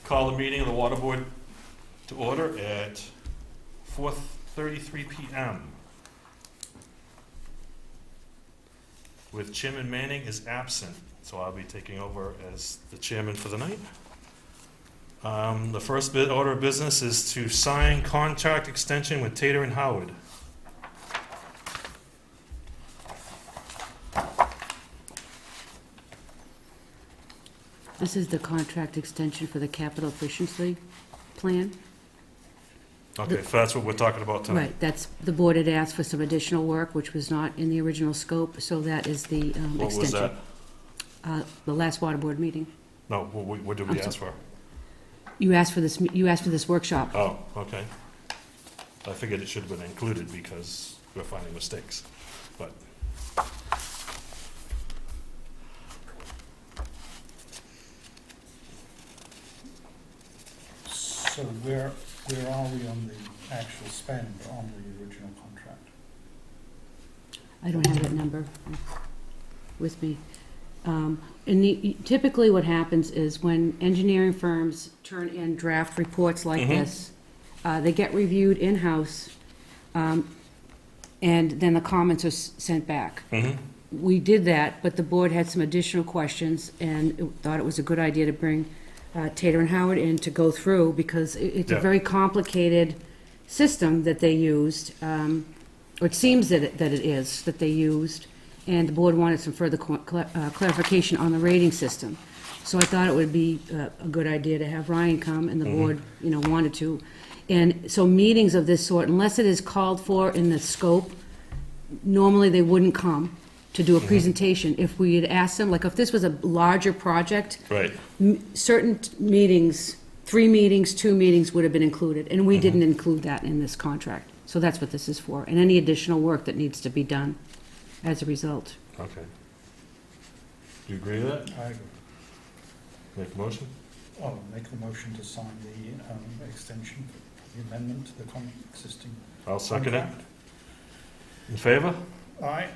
Call the meeting of the Water Board to order at 4:33 p.m. With Chairman Manning is absent, so I'll be taking over as the chairman for the night. The first order of business is to sign contract extension with Tater and Howard. This is the contract extension for the capital efficiency plan. Okay, so that's what we're talking about tonight. Right, that's, the board had asked for some additional work, which was not in the original scope, so that is the extension. What was that? The last water board meeting. No, what did we ask for? You asked for this workshop. Oh, okay. I figured it should have been included because we're finding mistakes, but. So where are we on the actual spend on the original contract? I don't have that number with me. Typically what happens is when engineering firms turn in draft reports like this, they get reviewed in-house, and then the comments are sent back. We did that, but the board had some additional questions and thought it was a good idea to bring Tater and Howard in to go through, because it's a Yeah. very complicated system that they used, or it seems that it is, that they used, and the board wanted some further clarification on the rating system. So I thought it would be a good idea to have Ryan come, and the board, wanted to. And so meetings of this sort, unless it is called for in the scope, normally they wouldn't come to do a presentation. If we had asked them, like if this was a larger project, Right. certain meetings, 3 meetings, 2 meetings would have been included, and we didn't include that in this contract. So that's what this is for, and any additional work that needs to be done as a result. Okay. Do you agree with that? I agree. Make a motion? I'll make the motion to sign the extension, the amendment to the existing I'll second it. contract. In favor? Aye.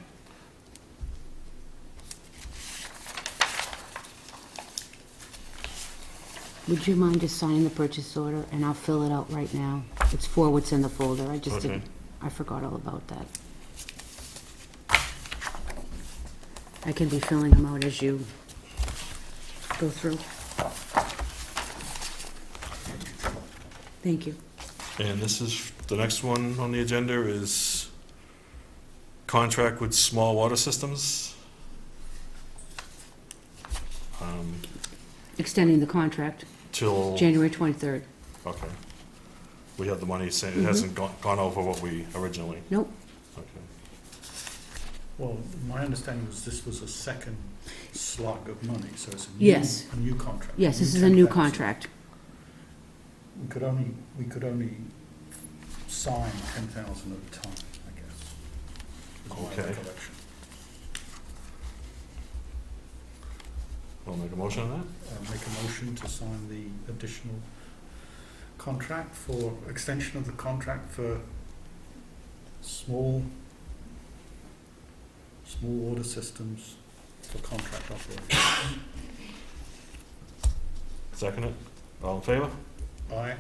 Would you mind just signing the purchase order, and I'll fill it out right now? It's for what's in the folder, I just Okay. didn't, I forgot all about that. I can be filling them out as you go through. Thank you. And this is, the next one on the agenda is contract with Small Water Systems. Extending the contract, Till, January 23rd. okay. We have the money, it hasn't gone over what we originally, Nope, okay. Well, my understanding was this was a second slug of money, so it's Yes. a new contract. yes, this is a new 10,000. contract. We could only sign 10,000 at a time, I guess. is my Okay. recollection. We'll make a motion on that? Make a motion to sign the additional contract for extension of the contract for small water systems for contract operation. Second it? All in favor? Aye.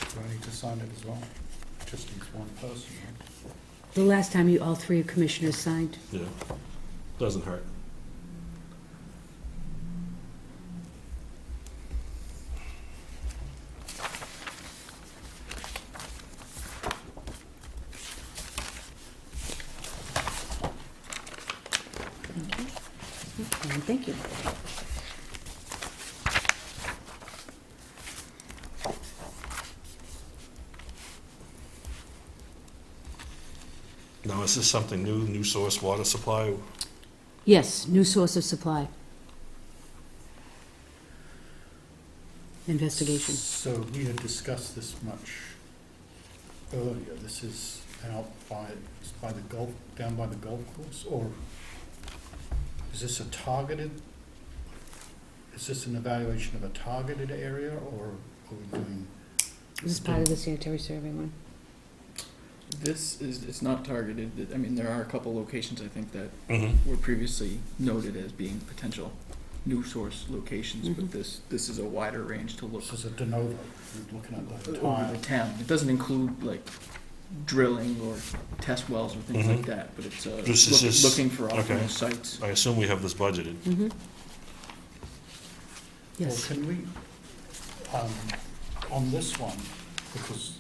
Do I need to sign it as well? Just needs one person, right? The last time all 3 commissioners signed. Yeah. Doesn't hurt. Thank you. Now, is this something new source water supply? Yes, new source of supply. Investigation. So we had discussed this much earlier. This is out by the golf, down by the golf course, or is this an evaluation of a targeted area, or are we doing? This is part of the sanitary survey one. It's not targeted. I mean, there are a couple locations, I think, that Mm-hmm. were previously noted as being potential new source locations, but Mhm. this is a wider range to look This is a de novo, you're looking at the over entire. the town. It doesn't include like drilling or test wells or things like Mhm. that, but it's This is just- looking for okay. optimal sites. I assume we have this budgeted. Mm-hmm. Well, Yes. can we, on this one, because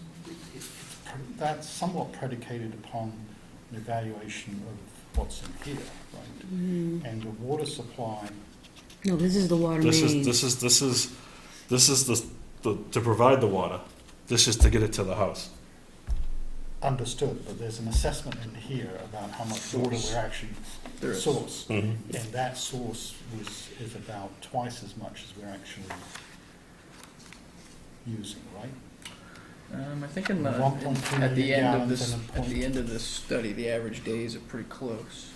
that's somewhat predicated upon an evaluation of what's in here, right? Mm. And the water supply, No, this is the water This main. is the to provide the water. This is to get it to the house. understood, but there's an assessment in here about how much water Source. we're actually, There is. source. Mm-hmm. And that source is about twice as much as we're actually using, right? I think in the 1.2 at the million end of gallons this and a at the point- end of this study, the average days are pretty close.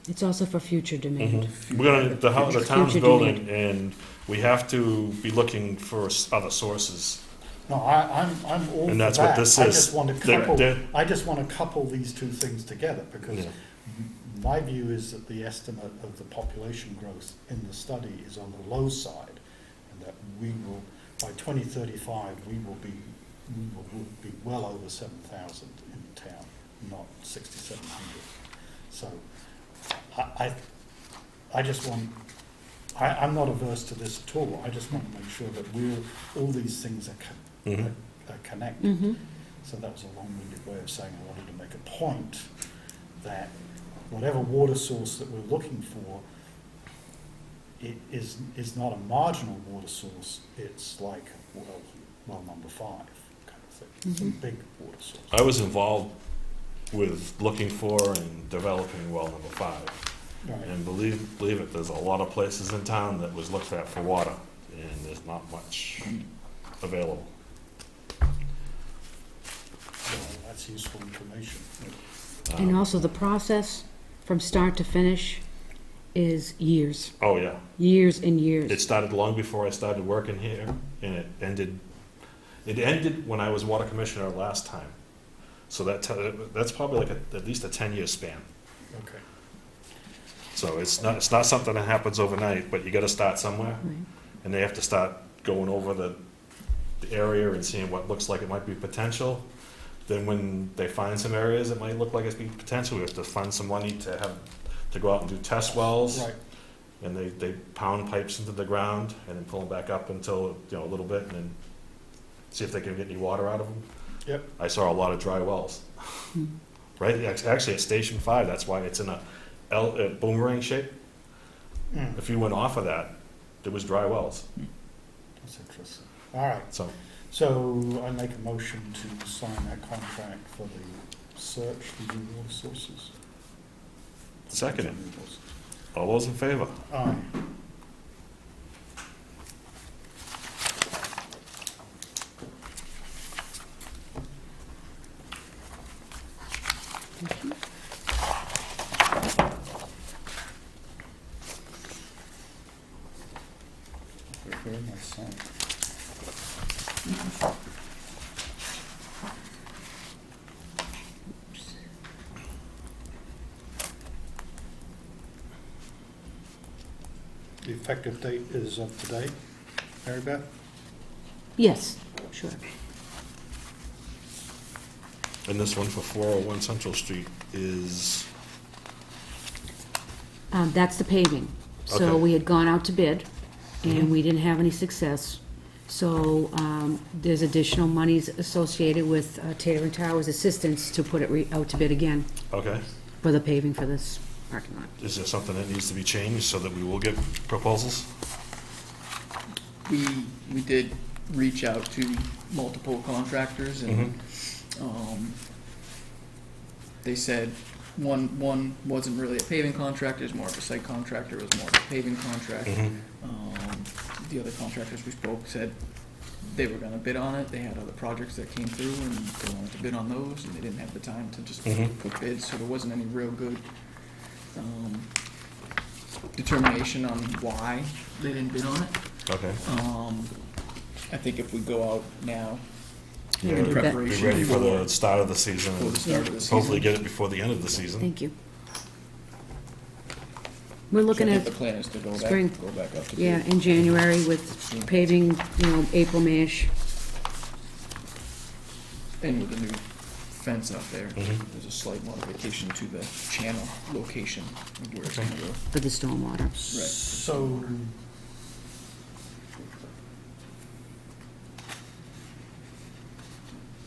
It's also for future demand. Mm-hmm. We're gonna, the town's Future building, and we have to be looking for other sources. No, I'm all for And that's what that. this I is. just want to They're- couple, they're- I just want to couple these two things together, because Yeah. my view is that the estimate of the population growth in the study is on the low side, and that we will, by 2035, we will be well over 7,000 in town, not 6,700. So I just want, I'm not averse to this at all. I just want to make sure that all these things are Mhm. connected. Mm-hmm. So that was a long-winded way of saying I wanted to make a point that whatever water source that we're looking for, it is not a marginal water source. It's like, well number 5 kind of thing. It's a Mhm. big water source. I was involved with looking for and developing well number 5. Right. And believe it, there's a lot of places in town that was looked at for water, and there's not much available. Well, that's useful information. And Um, also the process from start to finish is years, Oh, yeah. years and years. It started long before I started working here, and it ended when I was water commissioner last time. So that's probably like at least a 10-year span. Okay. So it's not something that happens overnight, but you gotta start somewhere, Right. and they have to start going over the area and seeing what looks like it might be potential. Then when they find some areas that might look like it's be potential, we have to fund some money to go out and do test wells. Right. And they pound pipes into the ground and then pull them back up until, a little bit, and then see if they can get any water out of them. Yep. I saw a lot of dry wells. Hmm. Right, actually at Station 5, that's why it's in a boomerang shape. Mm, If you went off of that, there was dry wells, that's interesting. All right. So I make a motion to sign that contract for the search for new water sources. Second it. All those in favor? Aye. Where am I signing? The effective date is of today, Mary Beth? Yes, sure. And this one for 401 Central Street is, That's the paving. So Okay. we had gone out to bid, and Mhm. we didn't have any success. So there's additional monies associated with Taylor and Towers Assistance to put it out to bid again okay. for the paving for this parking lot. Is there something that needs to be changed so that we will get proposals? We did reach out to multiple contractors and they said one wasn't really a paving contractor, it was more of a site contractor, it was more of a paving contract. Mhm. The other contractors we spoke said they were gonna bid on it, they had other projects that came through, and they wanted to bid on those, and they didn't have the time to just Mhm. put bids, so there wasn't any real good, determination on why they didn't bid on it. Okay. I think if we go out now, Yeah, in Be be preparation ready for the for start of the season. the and start of the season. Hopefully get it before the end of the season. Thank you. We're looking So I at, think the plan is to go spring. back up to yeah, bid. in January with paving, April, May-ish. And with the new fence out there, Mhm. there's a slight modification to the channel location of where it's Okay. gonna go. For the stormwater.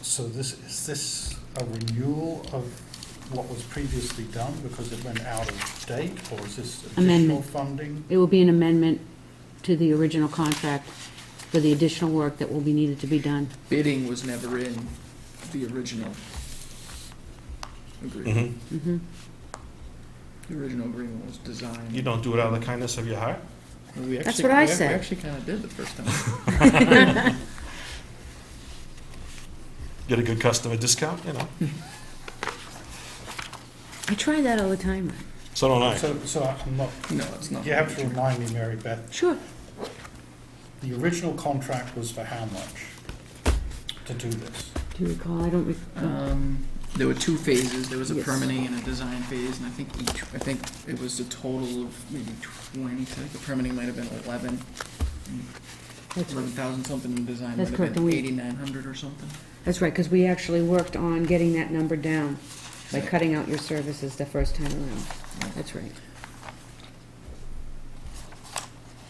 So, is this a renewal of what was previously done because it went out of date, or is this additional Amendment. funding? It will be an amendment to the original contract for the additional work that will be needed to be done. Bidding was never in the original agreement. Mhm. Mhm. The original agreement was designed. You don't do it out of the kindness of your heart? We That's actually- what I we said. actually kinda did the first time. Get a good customer discount, I try that all the time. So don't I. So I'm not, No, it's not. you have to remind me, Mary Beth, Sure. the original contract was for how much to do this? Do you recall? I don't recall. There were two phases, there was a Yes. permitting and a design phase, and I think it was a total of maybe 20, I think the permitting might have been 11. That's right. 11,000 something in design, That's might correct, have been and we- 8,900 or something. That's right, because we actually worked on getting that number down by Right. cutting out your services the first time around. That's right.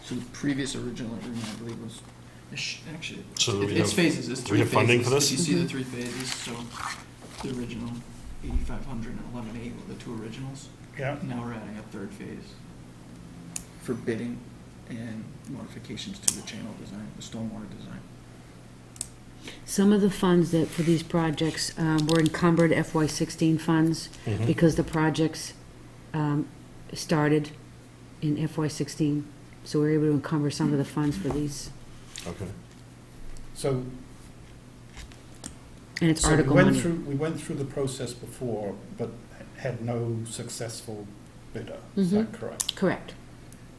So the previous original agreement, I believe, was, actually, So we it's have- phases, it's we three have funding for phases. this? You see the Mhm. three phases, so the original 8,500 and 11,800 were the two originals. Yeah, Now we're adding a third phase for bidding and modifications to the channel design, the stormwater design. Some of the funds that, for these projects, were encumbered FY16 funds Mhm. because the projects started in FY16. So we were able to encumber some of the funds for these, Okay. so and it's So we article went money. through, we went through the process before, but had no successful bidder, is that correct? Correct.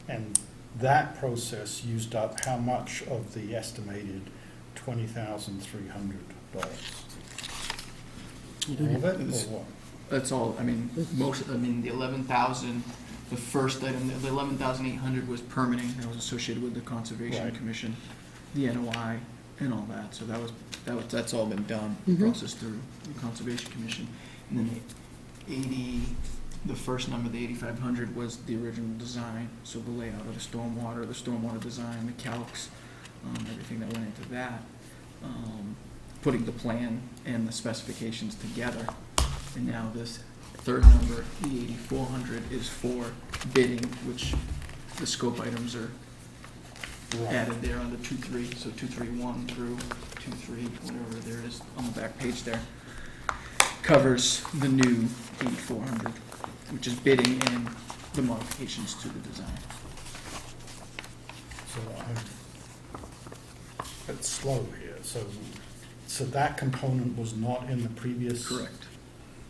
And that process used up how much of the estimated $20,300? You All don't of have- it, It was- or what? That's all, the 11,000, the first item, the 11,800 was permitting, that was associated with the Conservation Right. Commission, the NOI and all that, so that's all been done, Mhm. processed through the Conservation Commission. And then the first number, the 8,500, was the original design, so the layout of the stormwater design, the calcs, everything that went into that. Putting the plan and the specifications together. And now this third number, the 8,400, is for bidding, which the scope items are Right. added there on the 2.3, so 2.3.1 through 2.3, whatever there is on the back page there, covers the new 8,400, which is bidding and the modifications to the design. So it's slow here, so that component was not in the previous? Correct.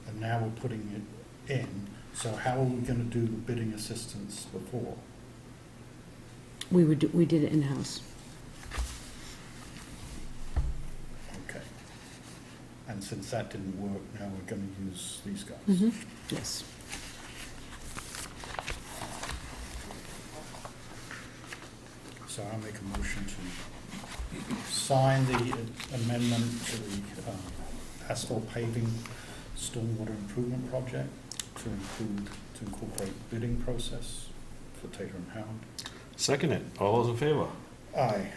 And now we're putting it in, so how are we gonna do the bidding assistance before? We did it in-house. Okay. And since that didn't work, now we're gonna use these guys? Yes. So I'll make a motion to sign the amendment to the asphalt paving stormwater improvement project to incorporate bidding process for Tater and Howard. Second it. All those in favor? Aye.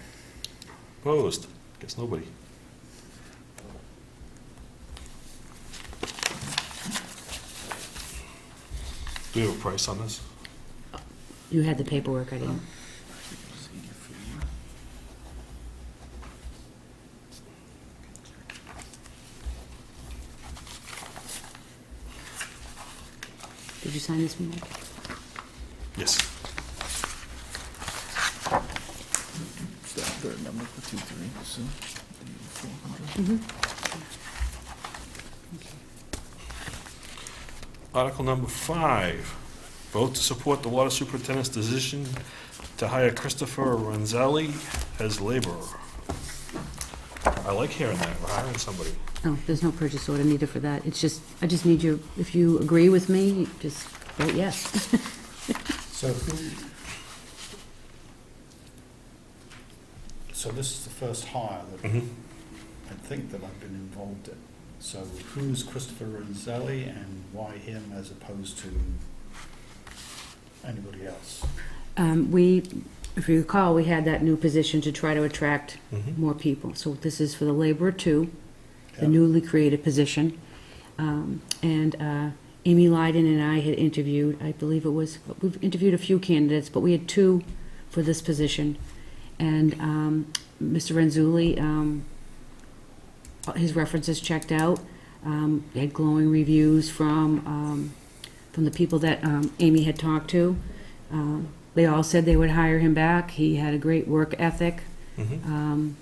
Opposed? Guess nobody. Do we have a price on this? You had the paperwork, I didn't. Did you sign this one, Mike? Yes. It's that third number. up the 2-3, so 400. Article number 5, vote to support the water superintendent's decision to hire Christopher Renzelli as laborer. I like hearing that, we're hiring somebody. Oh, there's no purchase order needed for that. It's just, I just need you, if you agree with me, just vote yes. So this is the first hire that Mhm. I think that I've been involved in. So who's Christopher Renzelli and why him as opposed to anybody else? We, if you recall, we had that new position to try to attract Mhm. more people. So this is for the laborer 2, the Yeah. newly created position. And Amy Lyden and I had interviewed, I believe it was, we've interviewed a few candidates, but we had 2 for this position. And Mr. Renzulli, his references checked out. He had glowing reviews from the people that Amy had talked to. They all said they would hire him back. He had a great work ethic. Mhm.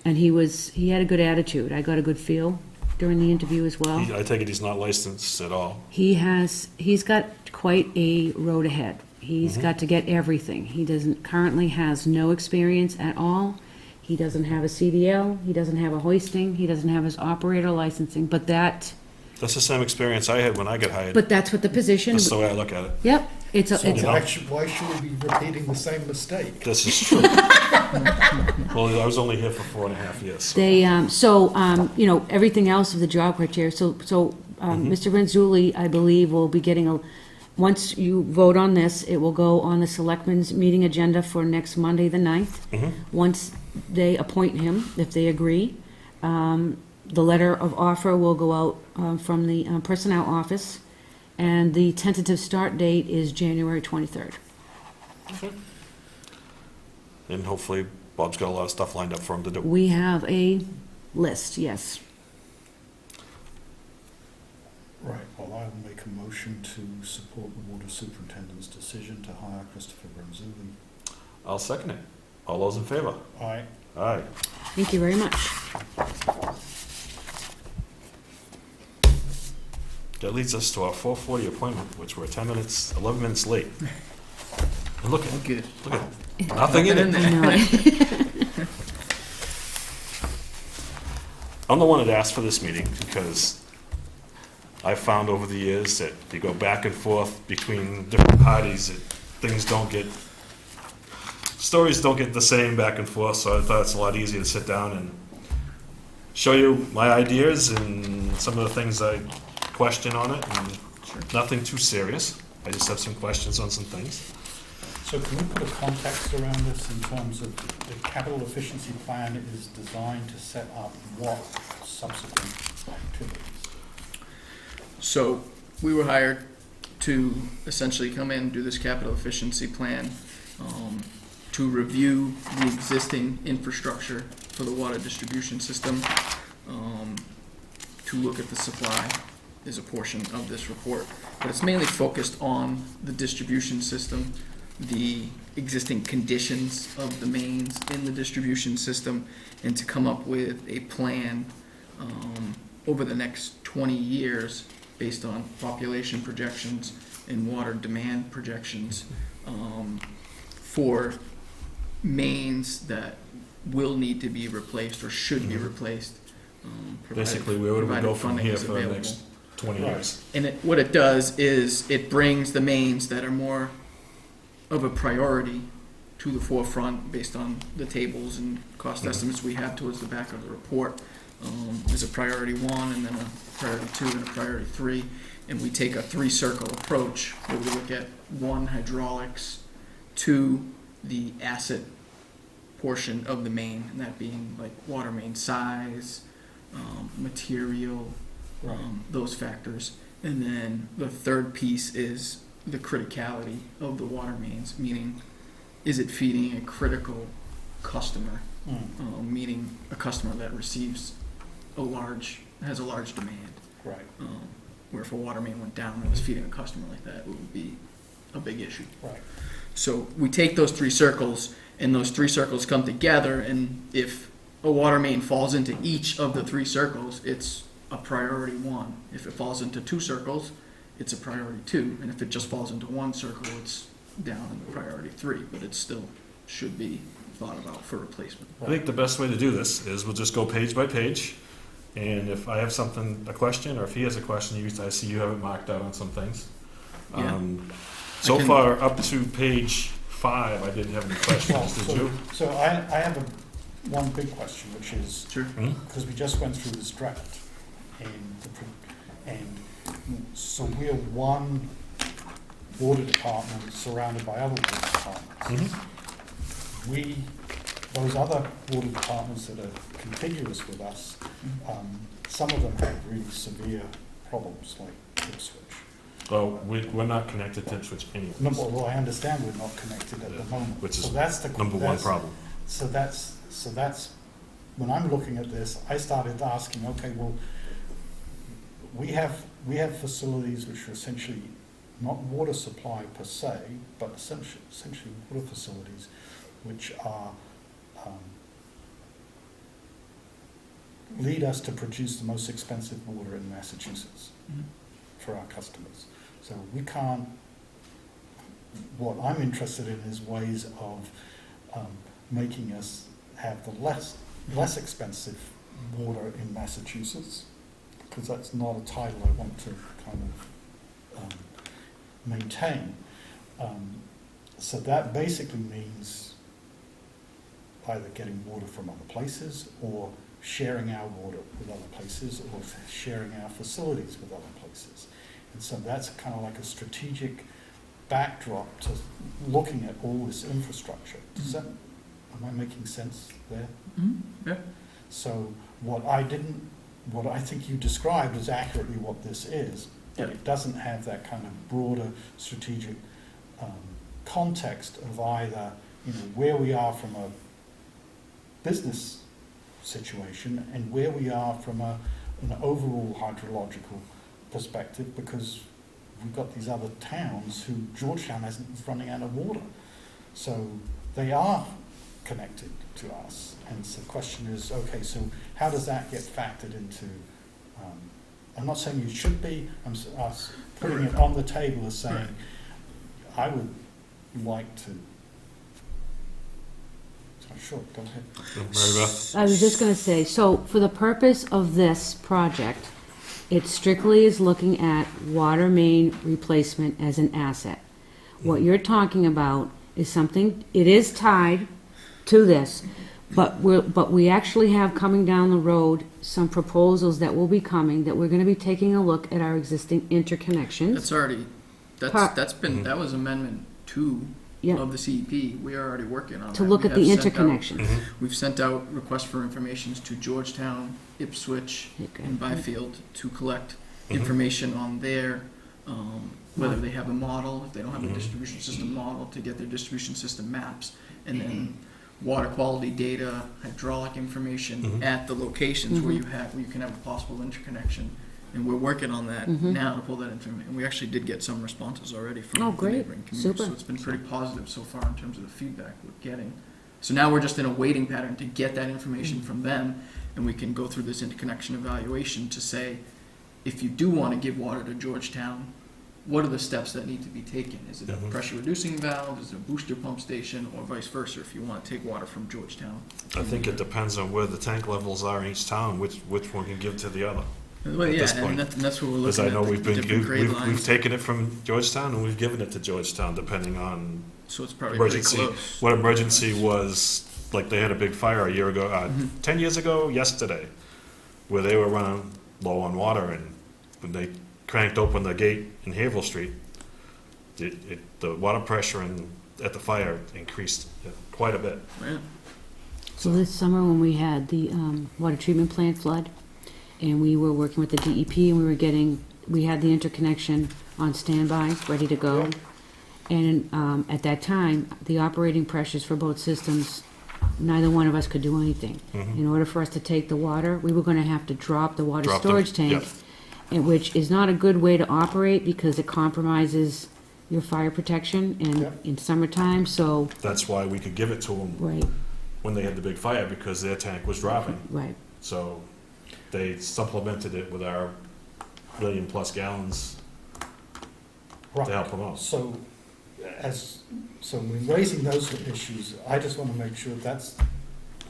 And he had a good attitude. I got a good feel during the interview as well. I take it he's not licensed at all. He's got quite a road ahead. He's Mhm. got to get everything. He currently has no experience at all. He doesn't have a CDL, he doesn't have a hoisting, he doesn't have his operator licensing, but That's the same experience I had when I got hired. that's what the position, That's the way I look at it. yep, it's So a, why should we be repeating the same mistake? This is true. Well, I was only here for 4.5 years. So. they, everything else of the job criteria, so Mr. Renzulli, I believe, will be getting once you vote on this, it will go on the selectmen's meeting agenda for next Monday, the 9th. Mhm. Once they appoint him, if they agree, the letter of offer will go out from the personnel office, and the tentative start date is January 23rd. And hopefully Bob's got a lot of stuff lined up for him to do. We have a list, yes. Right, well, I will make a motion to support the water superintendent's decision to hire Christopher Renzulli. I'll second it. All those in favor? Aye. Aye. Thank you very much. That leads us to our 4:40 appointment, which we're 11 minutes late. And look at Oh, good. nothing in it. I know it. I'm the one that asked for this meeting because I found over the years that you go back and forth between different parties, that stories don't get the same back and forth, so I thought it's a lot easier to sit down and show you my ideas and some of the things I question on it, and nothing too serious. I just have some questions on some things. So can we put a context around this in terms of the capital efficiency plan is designed to set up what subsequent activities? So we were hired to essentially come in and do this capital efficiency plan, to review the existing infrastructure for the water distribution system, to look at the supply is a portion of this report. But it's mainly focused on the distribution system, the existing conditions of the mains in the distribution system, and to come up with a plan over the next 20 years based on population projections and water demand projections for mains that will need to be replaced or should be replaced. Basically, where would we provided go from funding here is for the available. next 20 years? And what it does is it brings the mains that are more of a priority to the forefront based on the tables and cost estimates we have towards the back of the report. There's a priority 1 and then a priority 2 and a priority 3. And we take a 3-circle approach where we look at 1, hydraulics, 2, the asset portion of the main, and that being like water main size, material, those factors. And then the third piece is the criticality of the water mains, meaning is it feeding a critical customer, meaning a customer that receives has a large demand. Right. Where if a water main went down and was feeding a customer like that, it would be a big issue. Right. So we take those three circles, and those three circles come together, and if a water main falls into each of the three circles, it's a priority 1. If it falls into 2 circles, it's a priority 2, and if it just falls into 1 circle, it's down in the priority 3, but it still should be thought about for replacement. I think the best way to do this is we'll just go page by page, and if I have something, a question, or if he has a question, I see you have it marked out on some things. Yeah. So I can- far, up to page 5, I didn't have any Well, questions, did you? so I have one big question, which is, Sure. Hmm? because we just went through this draft, and so we're one water department surrounded by other water departments. Mhm. Those other water departments that are contiguous with us, some of them have really severe problems, like Ipswich. Well, we're not connected to Ipswich anyway. Well, I understand we're not connected at the moment. Which is So that's the Number one that's- problem. So that's, when I'm looking at this, I started asking, okay, well, we have facilities which are essentially not water supply per se, but essentially water facilities which are, lead us to produce the most expensive water in Massachusetts Mhm. for our customers. So we can't, what I'm interested in is ways of making us have the less expensive water in Massachusetts, because that's not a title I want to kind of maintain. So that basically means either getting water from other places, or sharing our water with other places, or sharing our facilities with other places. And so that's kind of like a strategic backdrop to looking at all this infrastructure. Does that, am I making sense there? Yeah. So what I think you described is accurately what this is, but Yeah. it doesn't have that kind of broader strategic context of either, where we are from a business situation and where we are from an overall hydrological perspective, because we've got these other towns who Georgetown is running out of water. So they are connected to us. And so the question is, okay, so how does that get factored into, I'm not saying you should be, I'm us putting it on the table as saying, I would like to, sure, go ahead. Mary Beth? I was just gonna say, so for the purpose of this project, it strictly is looking at water main replacement as an asset. What you're talking about is something, it is tied to this, but we actually have coming down the road some proposals that will be coming, that we're gonna be taking a look at our existing interconnections. That's already, Part- that was amendment 2 Yeah, of the CEP. We are already working on that. to look We at the have sent out- interconnections. We've sent out requests for informations to Georgetown, Ipswich, Okay. and Byfield to collect Mhm. information on their, whether they have a model, if they don't have a Mhm. distribution system model, to get their distribution system maps, and then water quality data, hydraulic information Mhm. at the locations where Mhm. you can have a possible interconnection. And we're working on that Mhm. now to pull that information. And we actually did get some responses already from Oh, the great. neighboring communities. Super. So it's been pretty positive so far in terms of the feedback we're getting. So now we're just in a waiting pattern to get that information from them, and we can go through this interconnection evaluation to say, if you do want to give water to Georgetown, what are the steps that need to be taken? Is it a Mhm. pressure reducing valve, is it a booster pump station, or vice versa, if you want to take water from Georgetown? I think it depends on where the tank levels are in each town, which one can give to the other. Well, At yeah, this point. and that's what we're Because looking I at, know the different grade we've lines. taken it from Georgetown and we've given it to Georgetown, depending on So it's probably pretty emergency. close. What emergency was, like they had a big fire a year ago, Mhm. 10 years ago, yesterday, where they were running low on water, and when they cranked open the gate in Haverhill Street, the water pressure at the fire increased quite a bit. Yeah. So this summer, when we had the water treatment plant flood, and we were working with the DEP, and we had the interconnection on standby, ready to go. And at that time, the operating pressures for both systems, neither one of us could do anything. Mhm. In order for us to take the water, we were gonna have to drop the water Drop them, storage tank, yep. and which is not a good way to operate, because it compromises your fire protection Yep. in summertime, so, That's why we could give it to them right, when they had the big fire, because their tank was dropping. right. So they supplemented it with our 1,000,000+ gallons to help Right. them out. So, so when raising those issues, I just want to make sure that's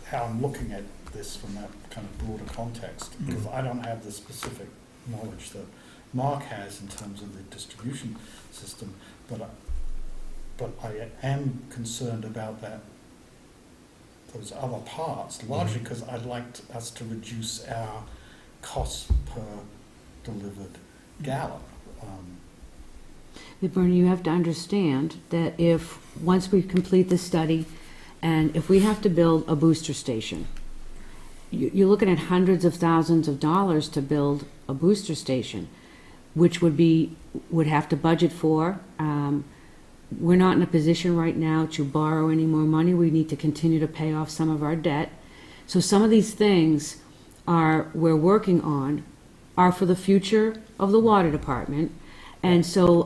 how I'm looking at this from that kind of broader context, because I don't have the specific knowledge that Mark has in terms of the distribution system, but I am concerned about those other parts, largely because I'd like us to reduce our costs per delivered gallon. Bernie, you have to understand that if, once we complete this study, and if we have to build a booster station, you're looking at hundreds of thousands of dollars to build a booster station, which would have to budget for. We're not in a position right now to borrow any more money. We need to continue to pay off some of our debt. So some of these things we're working on are for the future of the water department. And so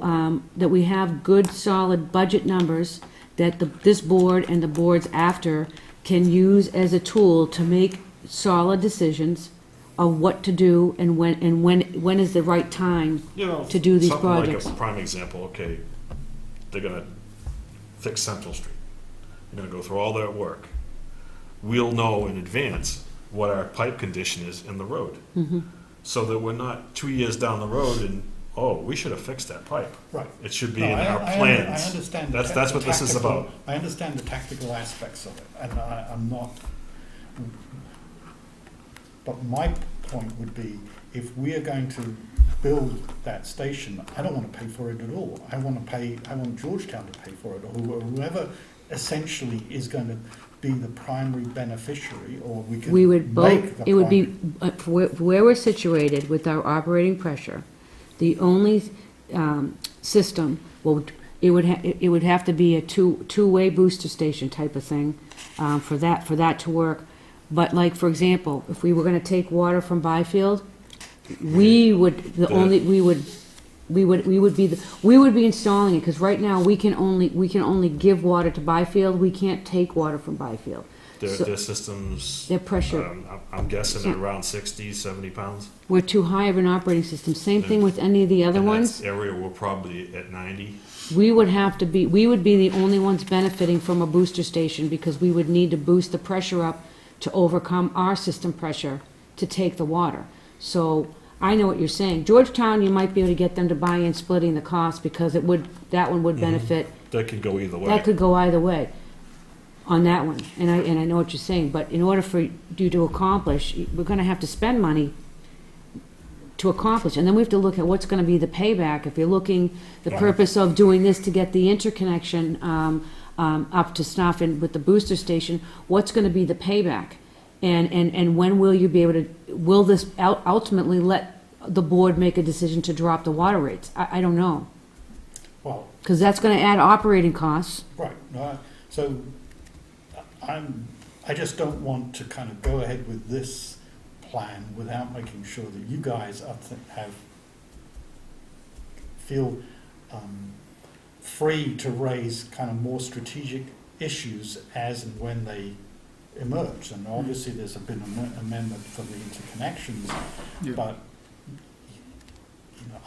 that we have good, solid budget numbers that this board and the boards after can use as a tool to make solid decisions of what to do and when is the right time You know, to do these something projects. like a prime example, okay, they're gonna fix Central Street. They're gonna go through all that work. We'll know in advance what our pipe condition is in the road. So that we're not 2 years down the road and, oh, we should have fixed that pipe. Right. It should be No, in our I plans. understand. That's what this is about. I understand the tactical aspects of it, and I'm not. But my point would be, if we are going to build that station, I don't want to pay for it at all. I want Georgetown to pay for it, or whoever essentially is going to be the primary beneficiary, or we can We would make both, the it would be, primary- where we're situated with our operating pressure, the only system, it would have to be a two-way booster station type of thing for that to work. But like, for example, if we were gonna take water from Byfield, we would be installing it, because right now, we can only give water to Byfield, we can't take water from Byfield. So- Their systems, Their pressure, I'm guessing Yeah. around 60, 70 pounds. we're too high of an operating system, same thing with any of the other And ones. that area, we're probably at 90. We would be the only ones benefiting from a booster station, because we would need to boost the pressure up to overcome our system pressure to take the water. So I know what you're saying. Georgetown, you might be able to get them to buy in splitting the cost, because that one would benefit. That could go either way. That could go either way on that one. And I know what you're saying, but in order for you to accomplish, we're gonna have to spend money to accomplish. And then we have to look at what's gonna be the payback. If you're looking, the Right. purpose of doing this to get the interconnection up to snuff and with the booster station, what's gonna be the payback? And when will you be able to, will this ultimately let the board make a decision to drop the water rates? I don't know, Well, because that's gonna add operating costs. right, no, so I just don't want to kind of go ahead with this plan without making sure that you guys feel free to raise kind of more strategic issues as and when they emerge. And obviously, there's been an amendment for the interconnections, Yeah. but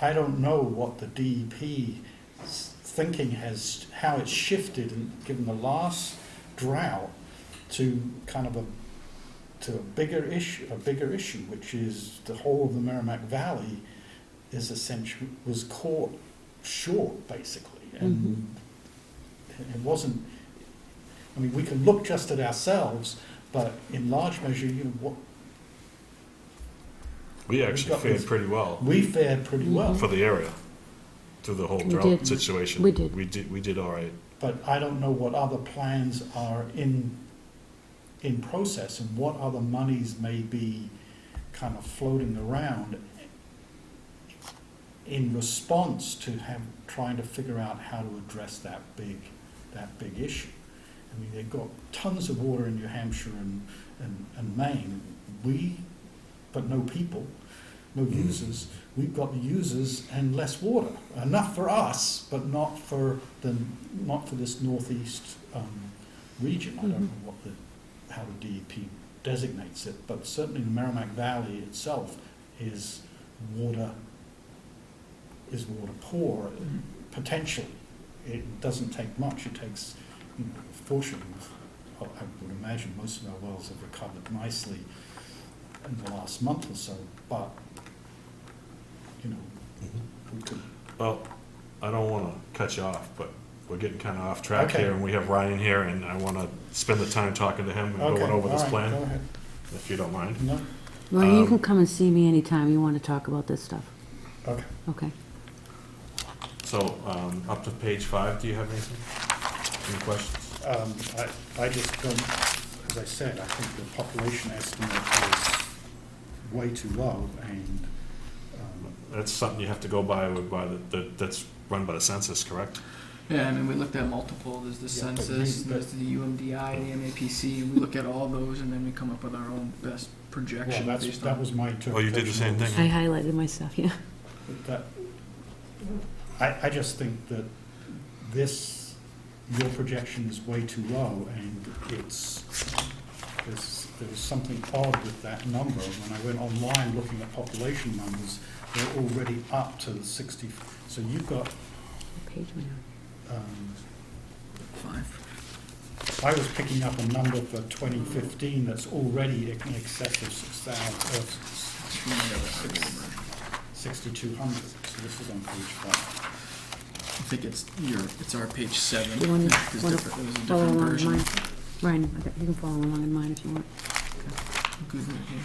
I don't know what the DEP thinking how it's shifted, and given the last drought, to kind of a bigger issue, which is the whole of the Merrimack Valley was caught short, basically, and it wasn't. I mean, we can look just at ourselves, but in large measure, We actually got fared this- pretty well we fared pretty well. for the area through the whole We drought did. situation. We did. We did all right. But I don't know what other plans are in process, and what other monies may be kind of floating around in response to trying to figure out how to address that big issue. I mean, they've got tons of water in New Hampshire and Maine. But no people. no users. We've got the users and less water, enough for us, but not for this northeast region. I don't know how the DEP designates it, but certainly the Merrimack Valley itself is water poor potentially. It doesn't take much. It takes, fortunately, I would imagine most of our wells have recovered nicely in the last month or so, but, we could. Well, I don't want to cut you off, but we're getting kind of off track Okay. here, and we have Ryan here, and I want to spend the time talking to him and Okay, going over this all right, plan, go ahead. if you don't mind. No? Well, you Um, can come and see me anytime you want to talk about this stuff. Okay. Okay. So, up to page 5, do you have anything? Any questions? I just don't, as I said, I think the population estimate is way too low, and, That's something you have to go by that's run by the census, correct? Yeah, I mean, we looked at multiple, there's the Yeah, but census, we- there's the UMDI, the MAPC, and we look at all those, and then we come up with our own best well, projection based that on. was my interpretation. Oh, you did the same of this. thing? I highlighted my stuff, yeah. That, I just think that your projection is way too low, and there's something odd with that number. When I went online looking at population numbers, they're already up to 60, so you've got, What page am I on? 5. I was picking up a number for 2015 that's already in excess of 6,200, so this is on page 5. I think it's our page 7. You want to It was a different follow along in version. mine? Ryan, you can follow along in mine if you want. Good right here.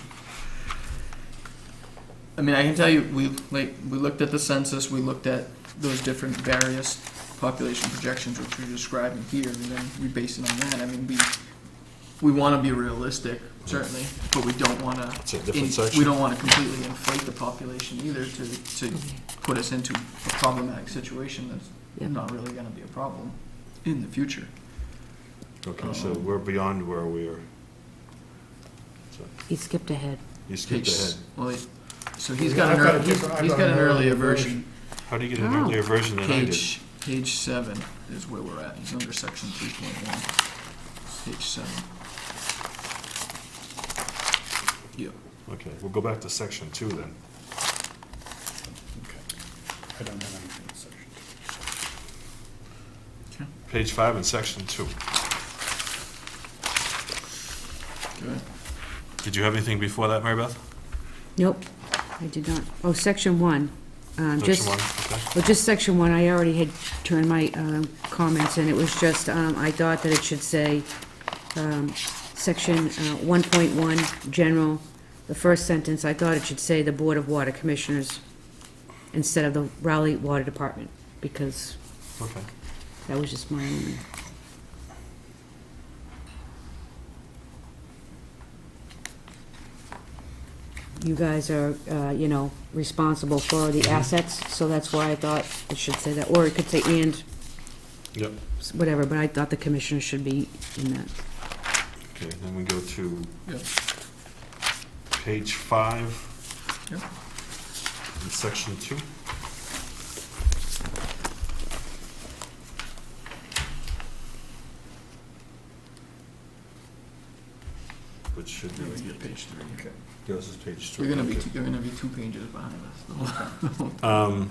I mean, I can tell you, we looked at the census, we looked at those different various population projections which we're describing here, and then we base it on that. I mean, we want to be realistic, certainly, but we don't want It's a to. different section. We don't want to completely inflate the population either to put us into a problematic situation that's Yep. not really going to be a problem in the future. Okay, so we're beyond where we are. So, He skipped ahead. you skipped ahead. Well, so he's got I've an got a early, different- I've he's got got an an earlier earlier version. How do you get an Oh. earlier version than I did? Page 7 is where we're at. He's under section 3.1. Page 7. Yep. Okay, we'll go back to section 2 then. Okay. I don't have anything in section 2. Page 5 and section 2. Good. Did you have anything before that, Mary Beth? Nope, I did not. Oh, section 1. Section Just, 1, okay. well, just section 1, I already had turned my comments in. It was just, I thought that it should say, section 1.1, general, the first sentence, I thought it should say the Board of Water Commissioners instead of the Raleigh Water Department, because Okay. that was just my only. You guys are, responsible for the assets, so that's why I thought it should say that, or it could say and, Yep. whatever, but I thought the commissioners should be in that. Okay, then we go to Yep. page 5 Yep. in section 2. Which should That was be, your page 3. Okay. yours is page 3. You're gonna be okay. you're gonna be 2 pages behind us.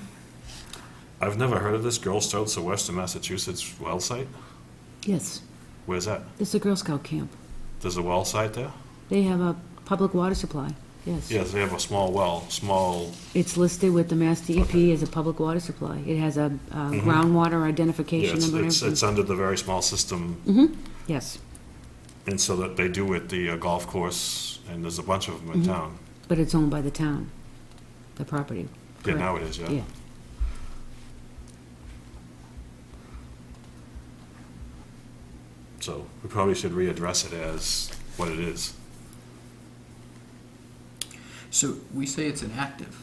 I've never heard of this Girl Scouts of Western Massachusetts well site. Yes, Where's that? it's a Girl Scout camp. There's a well site there? They have a public water supply, yes. Yes, they have a small well, small, It's listed with the Mass DEP as a public water supply. It has a groundwater yeah, identification it's, number and it's, it's everything. under the very small system. Yes, And so that they do at the golf course, and there's a bunch of them in town. but it's owned by the town, the property. Yeah, correct? now it is, yeah. Yeah. So we probably should readdress it as what it is. So we say it's inactive.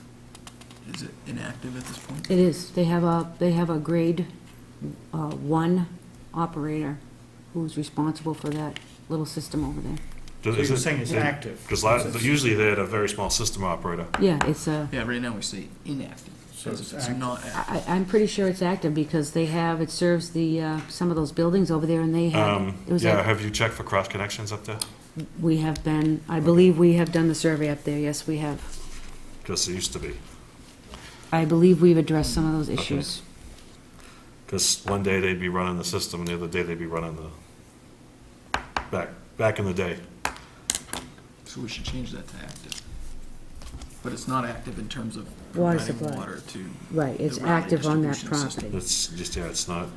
Is it inactive at this point? It is. They have a grade 1 operator who's responsible for that little system over there. So you're saying it's active? Because usually they had a very small system operator. Yeah, it's Yeah, right now we say inactive. So As it's if it's active. not active. I'm pretty sure it's active because it serves some of those buildings over there and they have, it was Yeah, have you checked for cross connections up there? we have been, I believe we have done the survey up there, yes, we have. Because it used to be. I believe we've addressed some of those issues. Because one day they'd be running the system, and the other day they'd be running back in the day. So we should change that to active. But it's not active in terms of Water providing supply. water to Right, it's The Raleigh active on that distribution system. property. It's just, yeah, it's not,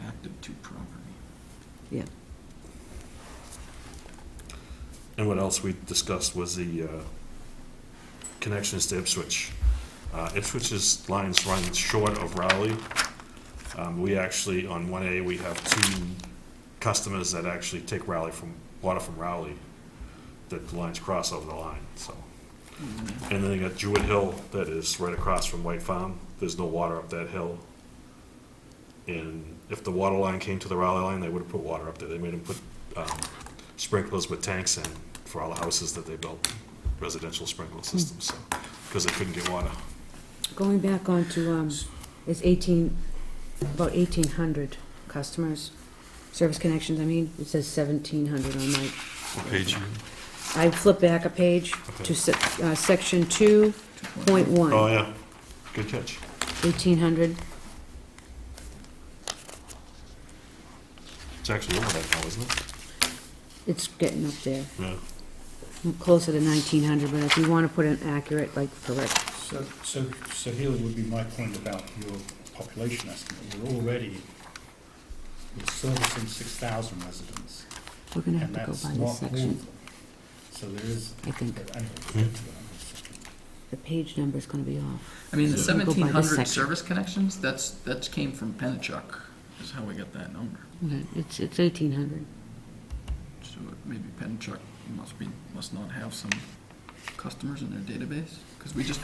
active to property. Yeah. and what else we discussed was the connections to Ipswich. Ipswich's lines run short of Rowley. We actually, on 1A, we have 2 customers that actually take water from Rowley, that the lines cross over the line, so. And then you got Jewett Hill, that is right across from White Farm. There's no water up that hill. And if the water line came to the Raleigh line, they would have put water up there. They made them put sprinklers with tanks in for all the houses that they built, residential sprinkler systems, so, because they couldn't get water. Going back on to, it's about 1,800 customers, service connections, I mean, it says 1,700 on my, What page? I flip back a page to section 2.1. Oh, yeah, good catch. 1,800. It's actually over that now, isn't it? It's getting up there, Yeah. closer to 1,900, but if you want to put an accurate, like, correct. So here would be my point about your population estimate. You're servicing 6,000 residents, We're going to have and to go that's by not this all of section, them. So there is, I think. anyway, we'll get to that in a second. The page number's going to be off. I mean, the So we'll go by this 1,700 section. service connections, that came from Pennachuck, is how we got that number. Okay, it's 1,800. So maybe Pennachuck must not have some customers in their database? Because we just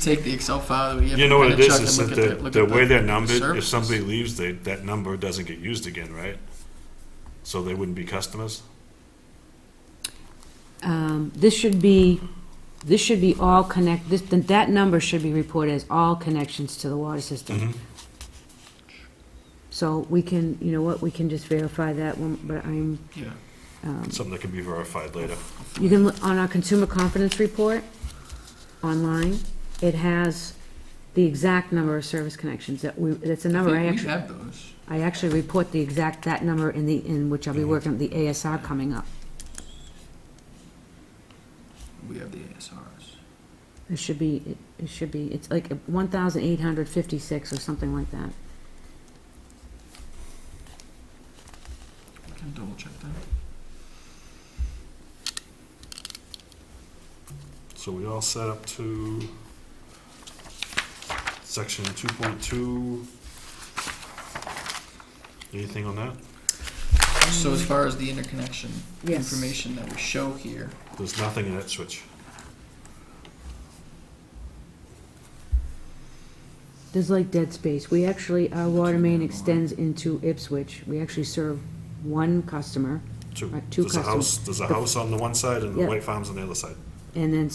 take the Excel file that we get You know from what it Pennachuck is and look that at the way they're the numbered, if services. somebody leaves, that number doesn't get used again, right? So they wouldn't be customers? This should be all that number should be reported as all connections to the water system. Mhm. So we can, you know what, we can just verify that one, but Yeah. Something that can be verified later. you can, look on our consumer confidence report online, it has the exact number of service connections that's a number I I think we actually, have those. I actually report that number in which I'll be working with the ASR coming up. We have the ASRs. It's like 1,856 or something like that. We can double check that. So we all set up to section 2.2. Anything on that? So as far as the interconnection Yes. information that we show here, There's nothing in Ipswich. There's like dead space. We actually, our water main extends into Ipswich. We actually serve one customer, Two. Right, two customers. There's a house on the one side and the Yeah. White Farms on the other side. and then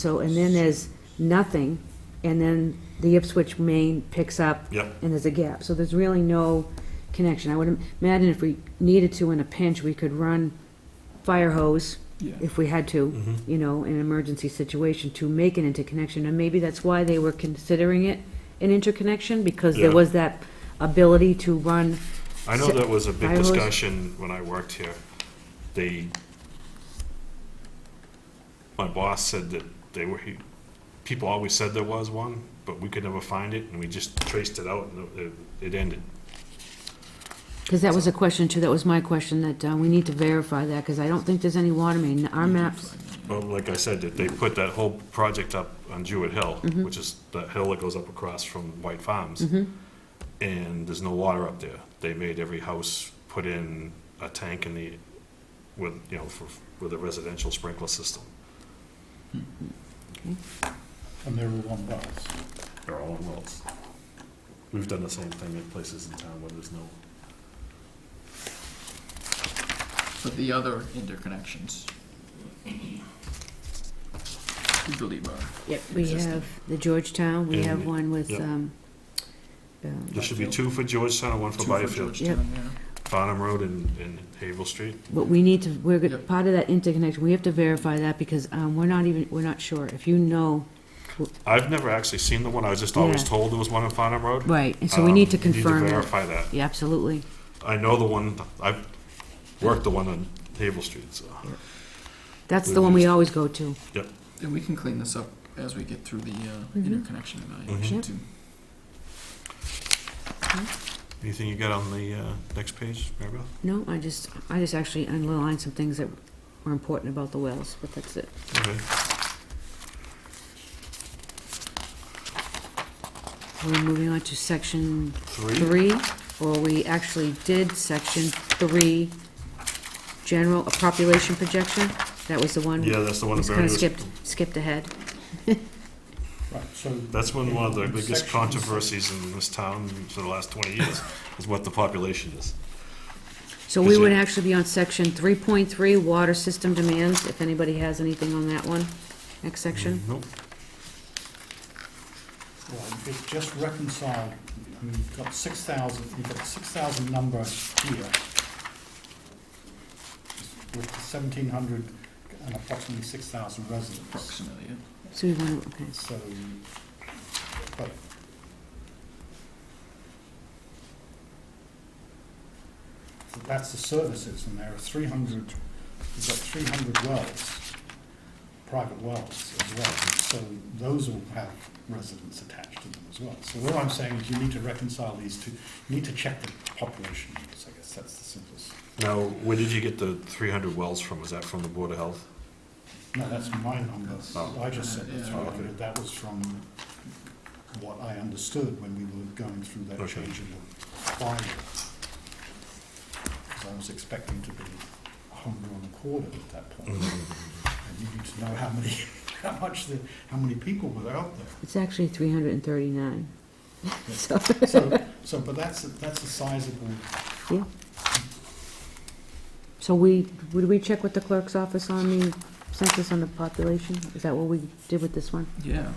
there's nothing, and then the Ipswich main picks up, Yep. and there's a gap. So there's really no connection. I would imagine if we needed to in a pinch, we could run fire hose, yeah, if we had to, Mhm. you know, in an emergency situation, to make an interconnection. And maybe that's why they were considering it an interconnection, because there Yeah. was that ability to run. I know that was a big Fire hose? discussion when I worked here. My boss said that people always said there was one, but we could never find it, and we just traced it out, and it ended. Because that was a question too, that was my question, that we need to verify that, because I don't think there's any water main. Our maps, Well, like I said, that they put that whole project up on Jewett Hill, Mm-hmm. which is that hill that goes up across from White Farms, Mm-hmm. and there's no water up there. They made every house put in a tank with a residential sprinkler system. And they're all on wells. They're all on wells. We've done the same thing in places in town where there's no. for the other interconnections. We believe are. Yep, we Existing. have the Georgetown, we have And- one with, yep. There should be Byfield. 2 for Georgetown and 1 for Two Byfield. Georgetown, yeah. Farnham Road and Havel Street. but we need to, Yep. part of that interconnection, we have to verify that because, we're not sure. If you know, I've never actually seen the one, I was just always Yeah. told there was one in Farnham Road. right, and so we need to You need confirm to that. verify that. Yeah, absolutely. I know the one, I've worked the one on Havel Street, so. That's We the one we just- always go to. And we can clean this up as we get through the Mhm. interconnection evaluation Mhm. too. Anything you got on the next page, Maribel? No, I just actually underlined some things that were important about the wells, but that's it. Okay. We're moving on to section 3? 3, or we actually did section 3, general, a population projection. That was the one. Yeah, that's the one Just that kind Barry of was. skipped ahead. Right, so. That's one of the in biggest sections- controversies in this town for the last 20 years, is what the population is. So we Is would it- actually be on section 3.3, water system demands, if anybody has anything on that one, next section. Nope. Well, it's just reconciled, I mean, you've got 6,000, you've got the 6,000 number here, with the 1,700 and approximately 6,000 residents. Approximately, yeah. So we want to, okay. So, but. So that's the services, and there are 300, you've got 300 wells, private wells as well. So those will have residents attached to them as well. So what I'm saying is you need to reconcile these two, you need to check the population numbers, I guess that's the simplest. Now, where did you get the 300 wells from? Was that from the Board of Health? No, that's my number. Oh. I just said the Yeah. 300, that was from what I understood when we were going through that Okay. change in the bylaw. Because I was expecting to be 125 at that point. And you need to know how many, how many people were out there. It's actually 339. So, So, but that's a sizable, yeah. So would we check with the clerk's office on the census on the population? Is that what we did with this one? Yeah.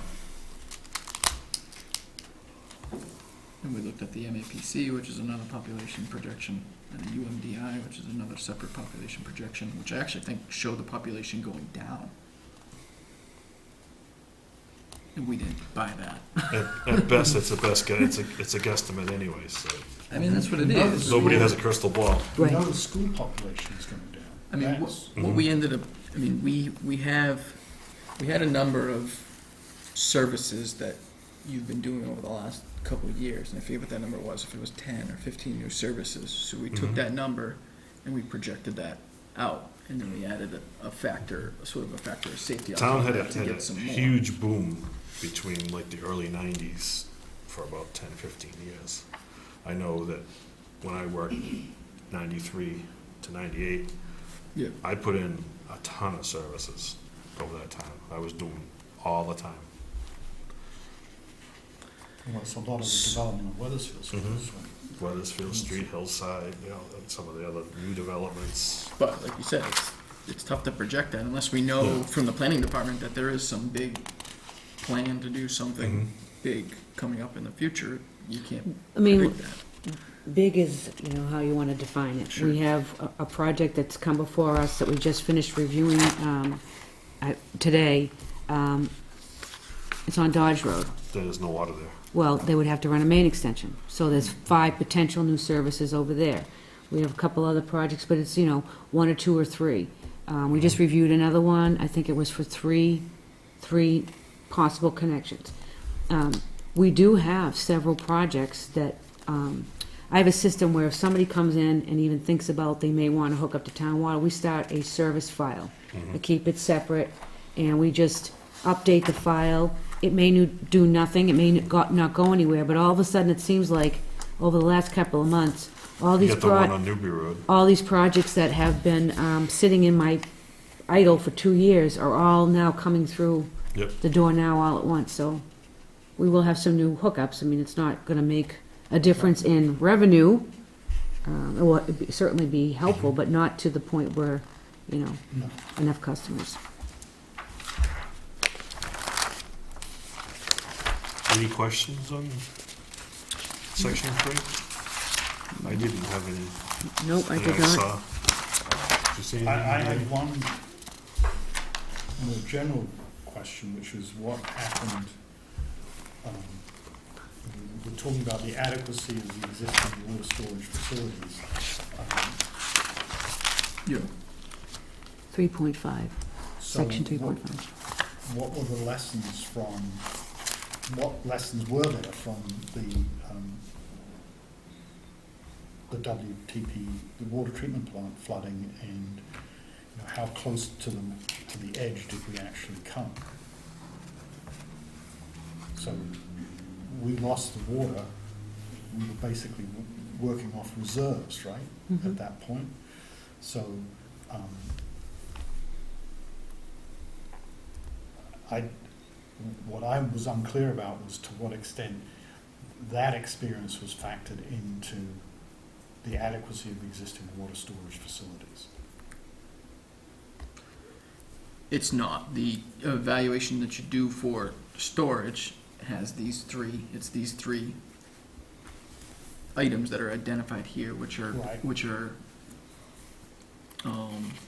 And we looked at the MAPC, which is another population projection, and the UMDI, which is another separate population projection, which I actually think showed the population going down. And we didn't buy that. At best, it's a best guess, it's a guesstimate anyway, so I mean, that's what it No, is. nobody has a crystal ball. you Right. know the school population is going down. I mean, That's- what we ended up, I mean, we had a number of services that you've been doing over the last couple of years, and I forget what that number was, if it was 10 or 15 new services. So we took Mhm. that number and we projected that out, and then we added a factor, sort of a factor of safety. on Town top had of a, that to had get a some more. huge boom between like the early 90s for about 10, 15 years. I know that when I worked 93 to 98, Yeah. I put in a ton of services over that time. I was doing all the time. Well, it's a lot of the development of Weathersfield School. Mhm. Weathersfield Street, Hillside, you know, and some of the other new developments. But like you said, it's tough to project that unless we know Yeah. from the planning department that there is some big plan to do something Mhm. big coming up in the future. You can't I mean, predict that. big is, how you want to define it. Sure. We have a project that's come before us that we just finished reviewing today. It's on Dodge Road. There's no water there. Well, they would have to run a main extension. So there's 5 potential new services over there. We have a couple other projects, but it's, 1 or 2 or 3. We just reviewed another one. I think it was for three possible connections. We do have several projects that, I have a system where if somebody comes in and even thinks about they may want to hook up to town water, we start a service file. I keep it separate, and we just update the file. It may do nothing, it may not go anywhere, but all of a sudden, it seems like, over the last couple of months, all You these got the one on Newbury Road. all these projects that have been sitting in my idle for 2 years are all now coming through Yep. the door now all at once, so we will have some new hookups. I mean, it's not gonna make a difference in revenue, It would certainly be helpful, but not to the point where, you know, No. enough customers. Any questions on section 3? I didn't have any. Nope, I that did not. saw. Did you see anything? I had Randy? one more general question, which was what happened, we're talking about the adequacy of the existing water storage facilities. Yeah. 3.5, So section 3.5. What were the lessons what lessons were there from the WTP, the water treatment plant flooding, and you know, how close to the edge did we actually come? So we lost the water, we were basically working off reserves, right, Mhm. at that point? So, what I was unclear about was to what extent that experience was factored into the adequacy of existing water storage facilities. It's not. The evaluation that you do for storage has these three items that are identified here, which are Right.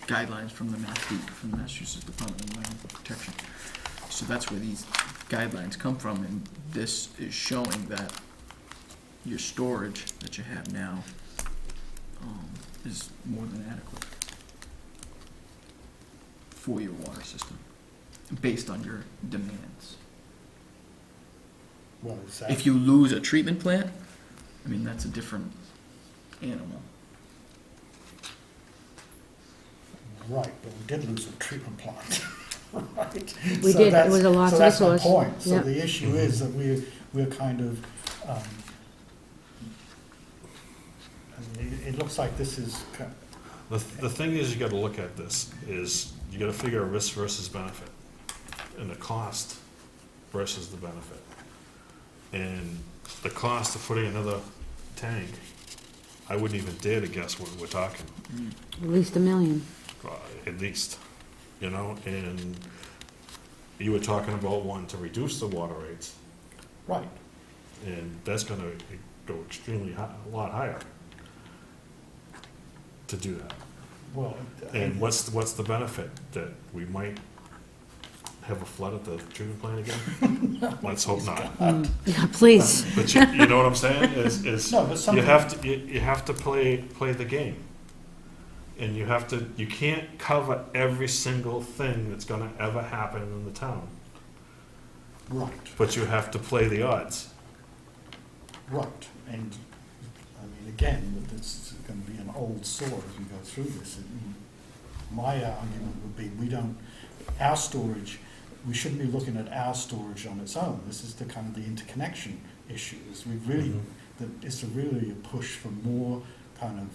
guidelines from the from the Massachusetts Department of Environmental Protection. So that's where these guidelines come from, and this is showing that your storage that you have now is more than adequate for your water system, based on your demands. Well, is that, If you lose a treatment plant, I mean, that's a different animal. right, but we did lose a treatment plant, right? We So did. It that's- was a lost So that's my resource. point. So Yep. the issue is that we're kind of, I mean, it looks like this is, The thing is, you gotta look at this, is you gotta figure a risk versus benefit, and the cost versus the benefit. And the cost of putting another tank, I wouldn't even dare to guess what we're talking, At least $1 million. at least, you know, and you were talking about wanting to reduce the water rates, right. and that's gonna go extremely high, a lot higher to do that. Well, And what's the benefit? That we might have a flood at the treatment plant again? Let's hope not. Yeah, please. But you know what I'm saying? Is No, but you something, have to play the game. And you can't cover every single thing that's gonna ever happen in the town. right, But you have to play the odds. right. And, I mean, again, this is going to be an old sore as we go through this. My argument would be, our storage, we shouldn't be looking at our storage on its own. This is the kind of the interconnection issue. It's really a push for more kind of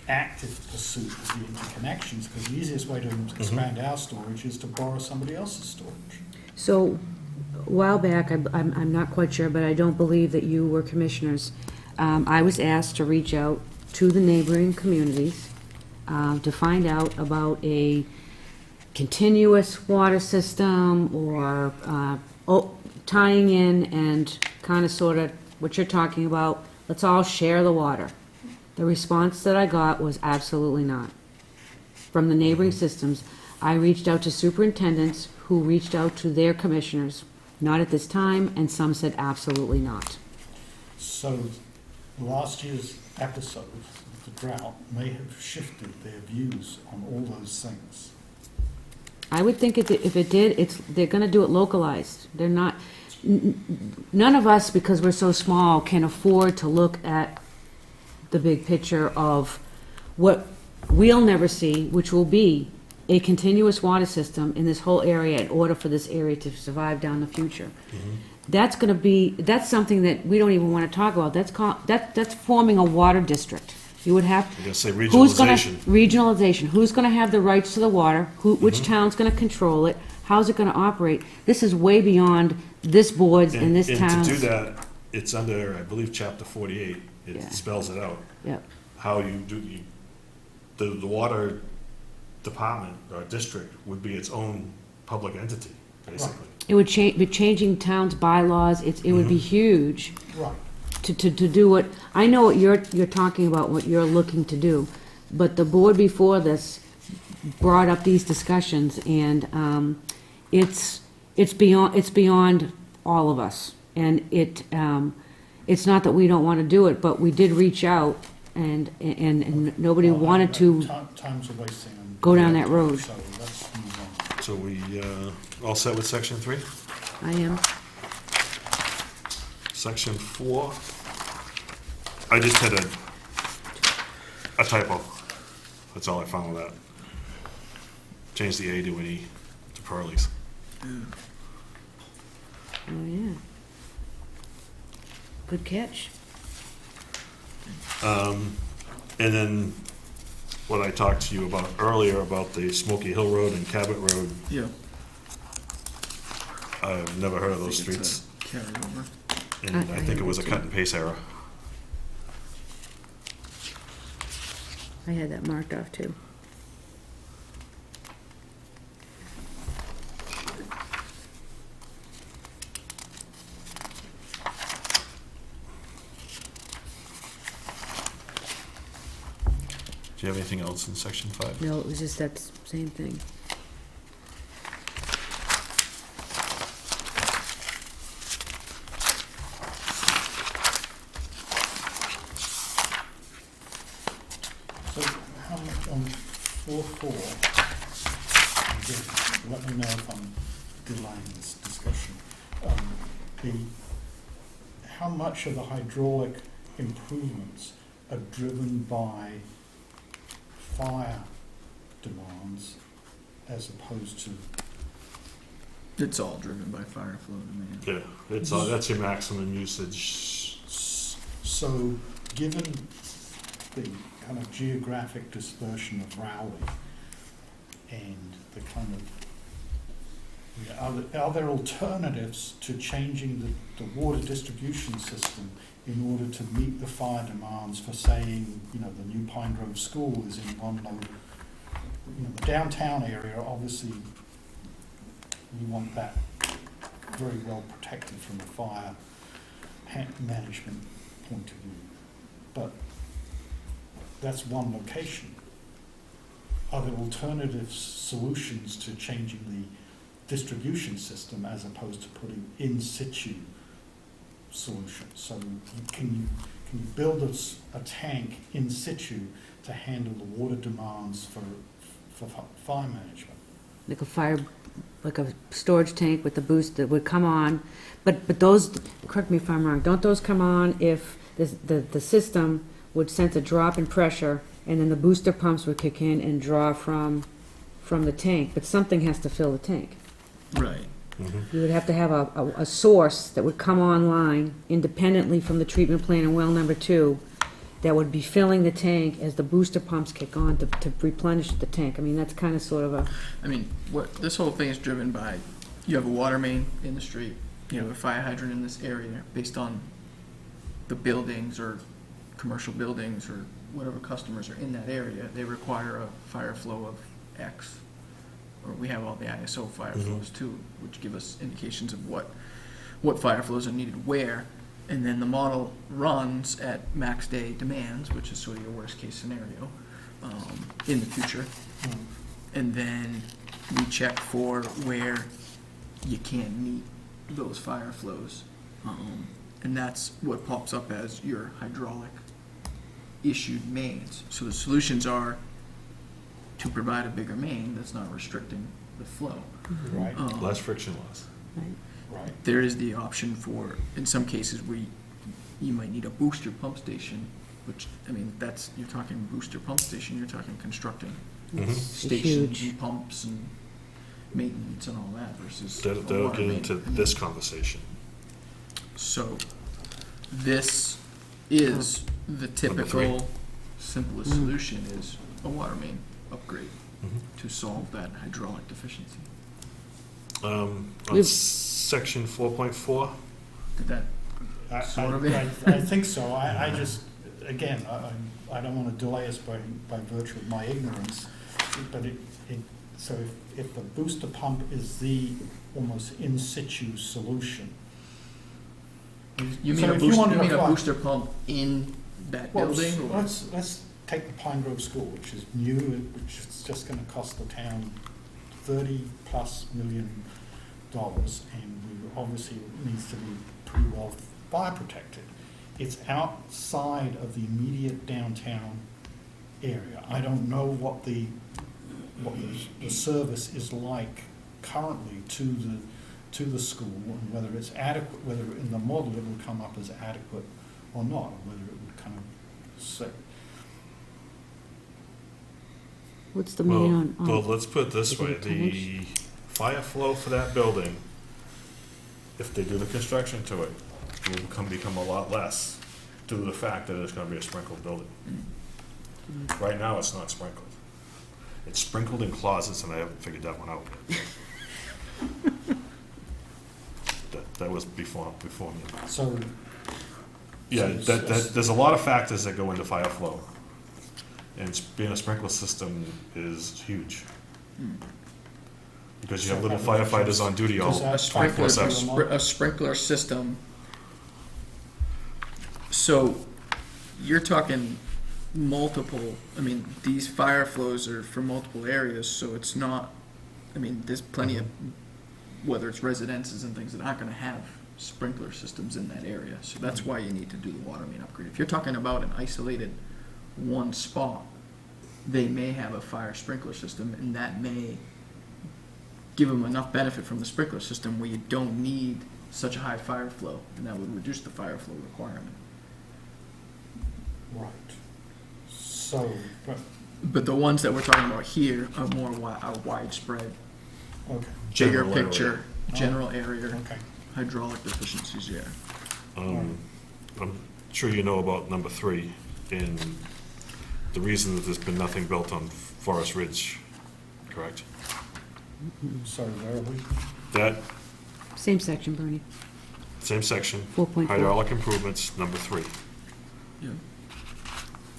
active pursuit of the interconnections, because the easiest way to expand our storage is to borrow somebody else's storage. So, a while back, I'm not quite sure, but I don't believe that you were commissioners. I was asked to reach out to the neighboring communities to find out about a continuous water system or tying in and kind of sort of what you're talking about, let's all share the water. The response that I got was absolutely not. From the neighboring systems, I reached out to superintendents who reached out to their commissioners, not at this time, and some said absolutely not. So last year's episode, the drought, may have shifted their views on all those things. I would think if it did, they're gonna do it localized. They're not, none of us, because we're so small, can afford to look at the big picture of what we'll never see, which will be a continuous water system in this whole area in order for this area to survive down the future. That's something that we don't even want to talk about. That's forming a water district. You would have, I'm gonna say who's gonna, regionalization. regionalization, who's gonna have the rights to the water, which town's gonna control it, how's it gonna operate? This is way beyond this board's and this And town's. to do that, it's under, I believe, chapter 48. Yeah. It spells it out. Yep. how you do, the water department or district would be its own public entity, basically. It would be changing town's bylaws, it would be huge Right. to do what, I know what you're talking about, what you're looking to do, but the board before this brought up these discussions, and it's beyond all of us. And it's not that we don't want to do it, but we did reach out, and nobody Well, wanted to Time's a wasting. and- go down that road. So let's move on. So we, all set with section 3? I am. Section 4, I just had a typo. That's all I found with that. Changed the A to an E to Pearlie's. Oh, yeah. Good catch. And then what I talked to you about earlier about the Smoky Hill Road and Cabot Road, Yeah. I've never heard of those I think it's streets. a carryover. And I think it was a cut and paste error. I had that marked off too. Do you have anything else in section 5? No, it was just that same thing. So how much on 4.4, again, let me know if I'm delaying this discussion. How much of the hydraulic improvements are driven by fire demands as opposed to, It's all driven by fire flow demand. Yeah, that's your maximum usage. so given the kind of geographic dispersion of Rowley and the kind of, are there alternatives to changing the water distribution system in order to meet the fire demands for saying, the new Pine Grove School is in one node? The downtown area, obviously, we want that very well protected from a fire management point of view. But that's one location. Are there alternative solutions to changing the distribution system as opposed to putting in situ solutions? So can you build a tank in situ to handle the water demands for fire management? Like a storage tank with the boost that would come on, but those, correct me if I'm wrong, don't those come on if the system would sense a drop in pressure, and then the booster pumps would kick in and draw from the tank, but something has to fill the tank. Right. You would have to have a source that would come online independently from the treatment plant in well number 2 that would be filling the tank as the booster pumps kick on to replenish the tank. I mean, that's kind of sort of a, What this whole thing is driven by, you have a water main in the street, you have a fire hydrant in this area, based on the buildings or commercial buildings or whatever customers are in that area, they require a fire flow of X. Or we have all the ISO fire flows too, which give us indications of what fire flows are needed where. And then the model runs at max day demands, which is sort of your worst case scenario in the future. And then we check for where you can't meet those fire flows. And that's what pops up as your hydraulic issued mains. So the solutions are to provide a bigger main that's not restricting the flow. Right, Less friction loss. right. There is the option for, in some cases, you might need a booster pump station, which, you're talking booster pump station, you're talking constructing stations huge. and pumps and maintenance and all that versus. That'll water get main. into this conversation. So, this is the typical simplest solution is a water main upgrade to solve that hydraulic deficiency. On We've- section 4.4, Did that I Sort of. I think so. I just, again, I don't want to delay us by virtue of my ignorance, but so if the booster pump is the almost in situ solution. You so mean if wanted to a apply- booster pump in that Well, building? Or? let's take the Pine Grove School, which is new, which is just gonna cost the town $30+ million, and we obviously needs to be pretty well fire protected. It's outside of the immediate downtown area. I don't know what the service is like currently to the school, and whether it's adequate, whether in the model it would come up as adequate or not, whether it would kind of say. What's the main on? Well, let's put it this Is it way, a the fire flow for that building, if they do the construction to it, will become a lot less due to the fact that it's gonna be a sprinkled building. Right now, it's not sprinkled. It's sprinkled in closets, and I haven't figured that one out yet. That was before me. So, Yeah, So- there's a lot of factors that go into fire flow. And being a sprinkler system is huge. Because you have little firefighters on duty all Because A that- sprinkler, 24/7. a sprinkler system. So you're talking multiple, I mean, these fire flows are for multiple areas, so it's not, I mean, there's plenty of, whether it's residences and things that aren't gonna have sprinkler systems in that area. So that's why you need to do the water main upgrade. If you're talking about an isolated one spot, they may have a fire sprinkler system, and that may give them enough benefit from the sprinkler system where you don't need such a high fire flow, and that would reduce the fire flow requirement. right. So, But the ones that we're talking about here are more are widespread, okay, bigger General area. picture, general area, okay. hydraulic deficiencies, yeah. I'm sure you know about number 3, and the reason that there's been nothing built on Forest Ridge, correct? So where are we? That Same section, Bernie, same section, 4.4. hydraulic improvements, number 3. Yeah.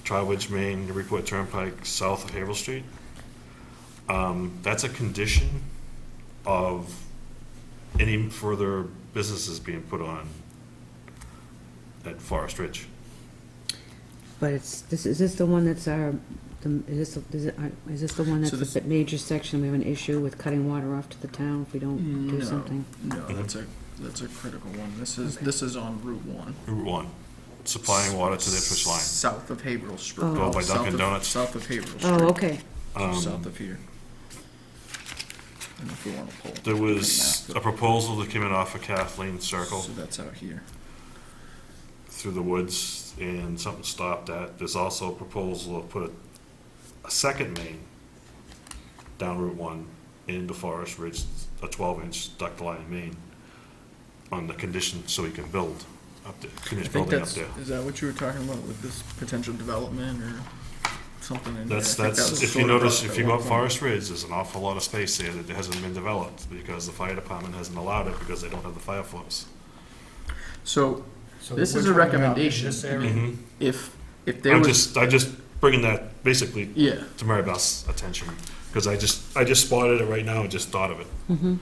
Trowbridge, Maine, Newburyport Turnpike, south of Haverhill Street. That's a condition of any further businesses being put on at Forest Ridge. But is this the one that's is this the one So that's this- a major section, we have an issue with cutting water off to the town if we don't do something? No, that's a critical one. This is on Route 1. Route 1, supplying water to the Ipswich line. South of Haverhill Street. Oh. Go by Dunkin' Donuts. South of Haverhill Street. Oh, okay. South of here. And if we want to pull. There was the a proposal that came in off of Kathleen Circle So that's out here. through the woods, and something stopped that. There's also a proposal to put a second main down Route 1 into Forest Ridge, a 12-inch duct line main, on the condition so he can build up there, I finish think building up that's, there. is that what you were talking about with this potential development or something in there? I That's, think that was if you sort of notice, brought if up you at go one up point. Forest Ridge, there's an awful lot of space there that hasn't been developed because the fire department hasn't allowed it because they don't have the fire flows. So So This we're is a talking about in recommendation. this area. Mhm. if there I'm was, just bringing that basically yeah, to Mary Beth's attention, because I just spotted it right now and just thought of it. Mm-hmm.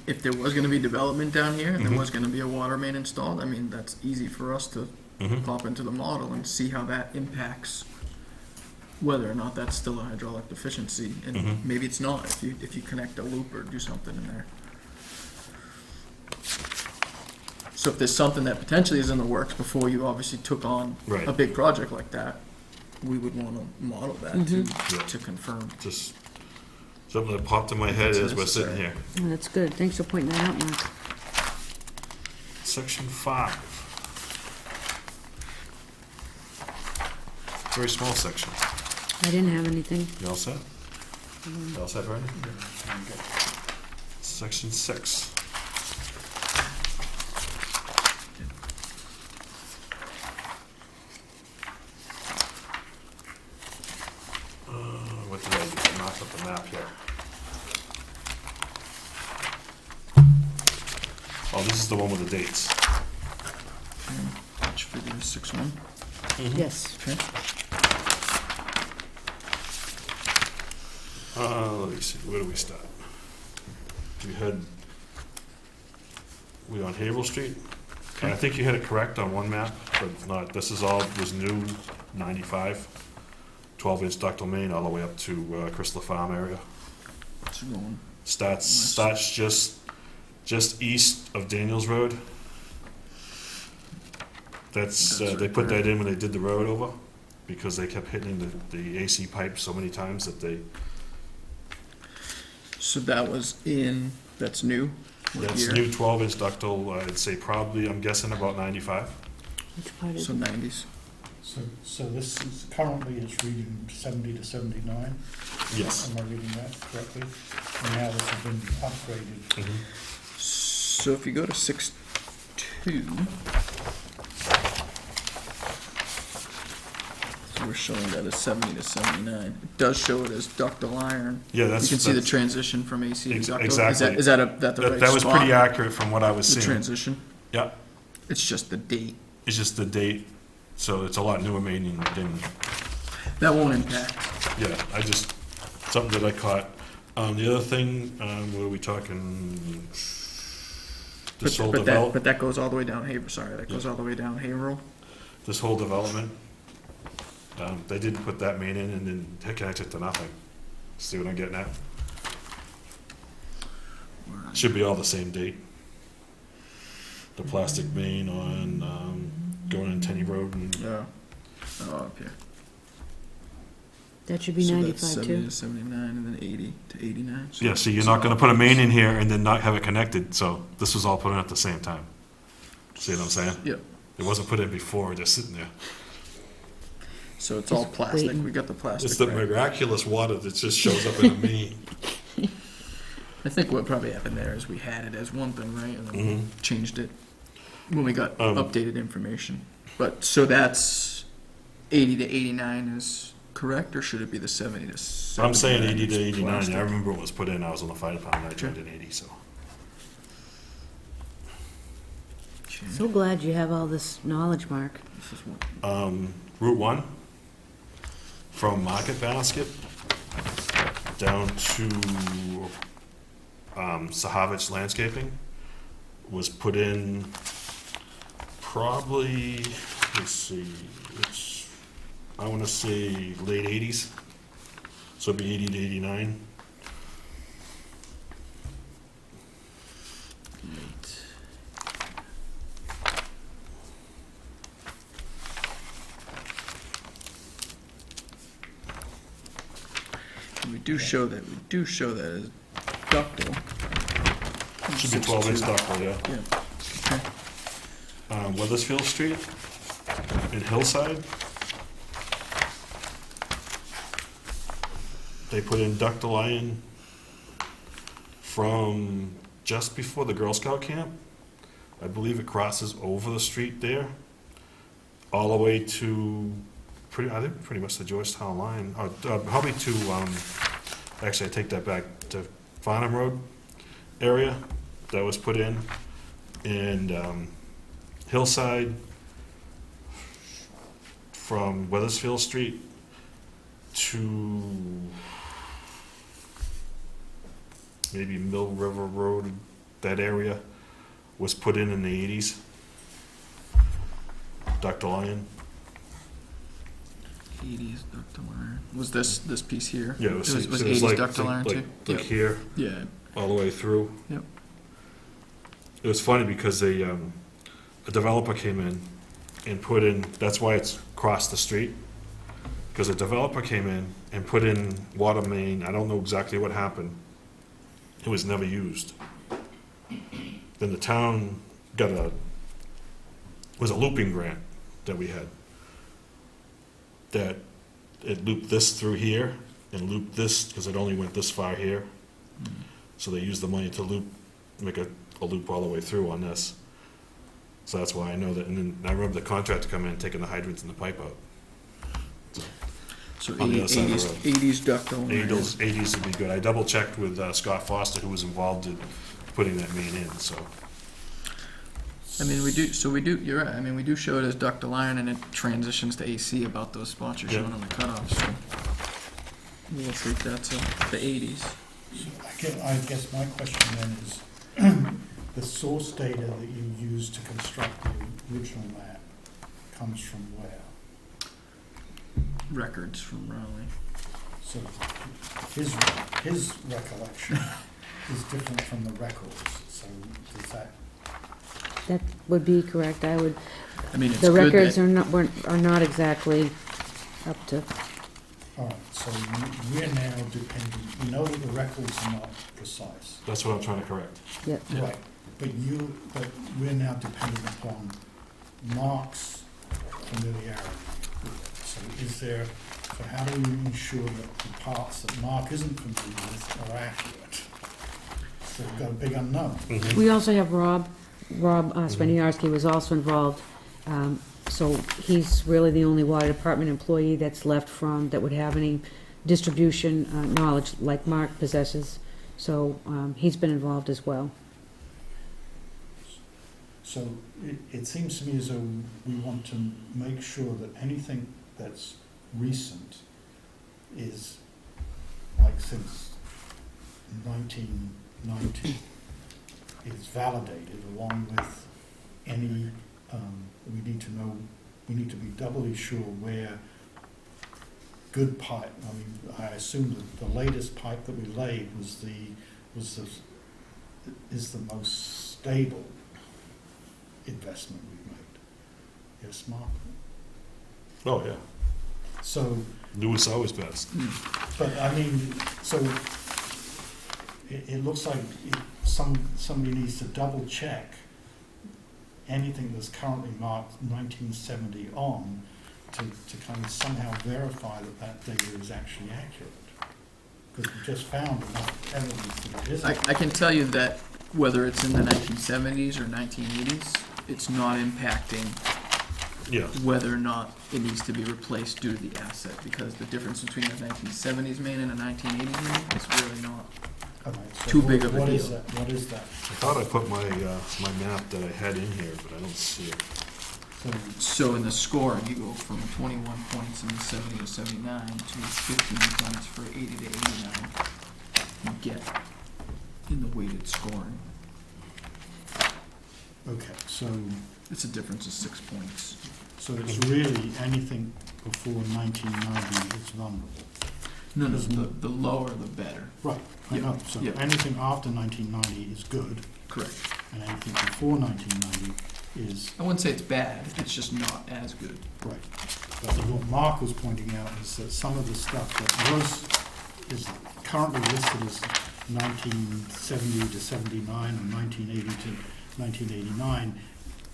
if there was gonna be development down here and there Mhm. was gonna be a water main installed, I mean, that's easy for us to Mhm. pop into the model and see how that impacts whether or not that's still a hydraulic deficiency, and Mhm. maybe it's not if you connect a loop or do something in there. So if there's something that potentially is in the works before you obviously took on Right. a big project like that, we would want to model that Yeah. to confirm. Just something that popped in my head That's as we're sitting necessary. here. Oh, that's good. Thanks for pointing that out, Mark. Section 5. Very small section. I didn't have anything. You all set? You all set, Vernon? Section 6. What did I do? I knocked up the map here. Oh, this is the one with the dates. Which figure is 6-1? Yes. Okay. Let me see, where do we start? We on Haverhill Street? Okay. I think you had it correct on one map, but not, this is all, was new, 95, 12-inch ductile main all the way up to Crystal Farm area. It's going. Starts just east of Daniels Road. That's They right put there. that in when they did the road over, because they kept hitting the AC pipe so many times that they, So that was that's new? What that's year? new 12-inch ductile, I'd say probably, I'm guessing about 95. Which part is So it? 90s. So this is, currently it's reading 70 to 79. Yes. Am I reading that correctly? And now this has been upgraded. So if you go to 6.2, so we're showing that as 70 to 79. It does show it as ductile iron. Yeah, You that's. can see the that's- transition from AC to ductile. exactly. Is that the right That was spot? pretty accurate from what I was The seeing. transition? Yeah, It's just the date. it's just the date, so it's a lot newer main than, That won't impact. yeah, something that I caught. The other thing, what are we talking? This whole But that goes all the way down Haverhill, sorry, that goes all the way down Haverhill. this whole development, they didn't put that main in and then they connected to nothing. See what I'm getting at? Should be all the same date. The plastic main on, going on Tenny Road and, Oh, up here. That should be So that's 95 70 too. to 79 and then 80 to 89. yeah, so you're not gonna put a main in here and then not have it connected, so this was all put in at the same time. See what I'm saying? Yep. It wasn't put in before, just sitting there. So it's all Just plastic. waiting. We got the plastic. It's the right. miraculous water that just shows up in a main. I think what probably happened there is we had it as one thing, right? And then we Mhm. changed it when we got Um, updated information. But so that's 80 to 89 is correct, or should it be the 70 to 79? I'm saying 80 to is 89. plastic? I remember it was put in. I was on the fire department. I joined in 80, so. Okay. So glad you have all this knowledge, Mark. This is what- Route 1, from Market Basket down to Sahavich Landscaping, was put in probably, let's see, I want to say late 80s, so it'd be 80 to 89. Late. And we do show that as ductile. Should be 12-inch 6'2". ductile, yeah. Yeah. Okay. Weathersfield Street in Hillside. They put in ductile iron from just before the Girl Scout camp. I believe it crosses over the street there, all the way to, I think pretty much the Georgetown line, probably to, actually I take that back, to Farnham Road area that was put in. And Hillside from Weathersfield Street to maybe Mill River Road, that area was put in the 80s. Ductile iron. 80s ductile iron. Was this piece here? Yeah, It was so 80s like, ductile iron too? like here, Yeah. all the way through. Yep. It was funny because a developer came in and put in, that's why it's across the street, because a developer came in and put in water main, I don't know exactly what happened. It was never used. Then the town got was a looping grant that we had. That it looped this through here and looped this, because it only went this far here. So they used the money to make a loop all the way through on this. So that's why I know that, and then I remember the contractor coming in and taking the hydrants and the pipe out. So On the other side of the 80s ductile iron. 80s would be good. I double checked with Scott Foster, who was involved in putting that main in, so. I mean, you're right, I mean, we do show it as ductile iron and it transitions to AC about those spots you're Yeah. showing on the cutoff, so. We'll take that to the 80s. So I guess my question then is, the source data that you used to construct the original map comes from where? Records from Raleigh. So his recollection is different from the records, so does that, That would be correct. I would, I mean, it's the good records that, are not exactly up to, all right, so we're now dependent, we know that the records are not precise. That's what I'm trying to correct. yep. Yeah. Right, but we're now dependent upon Mark's familiarity with it. So how do we ensure that the parts that Mark isn't familiar with are accurate? So we've got a big unknown. Mhm. We also have Rob Spaniarski was also involved. So he's really the only water department employee that's left that would have any distribution knowledge like Mark possesses. So he's been involved as well. So it seems to me as though we want to make sure that anything that's recent is, like since 1990, is validated along with any, we need to be doubly sure where good pipe, I mean, I assume that the latest pipe that we laid is the most stable investment we've made. Yes, Mark? Oh, yeah. So, New is always best. but I mean, so it looks like somebody needs to double check anything that's currently marked 1970 on to kind of somehow verify that data is actually accurate. Because we just found enough evidence that it isn't. I can tell you that whether it's in the 1970s or 1980s, it's not impacting Yeah. whether or not it needs to be replaced due to the asset, because the difference between a 1970s main and a 1980s main is really not. All right, so Too big of a what is deal. that? What is that? I thought I put my map that I had in here, but I don't see it. So, So in the scoring, you go from 21 points in the 70 to 79 to 15 points for 80 to 89. You get in the weighted scoring. okay, so It's a difference of 6 points. it's really anything before 1990 is vulnerable. No, the lower the better. Right, I Yeah, know. So yeah. anything after 1990 is good, Correct. and anything before 1990 is I wouldn't say it's bad, it's just not as good. right. But what Mark was pointing out is that some of the stuff that is currently listed as 1970 to 79 or 1980 to 1989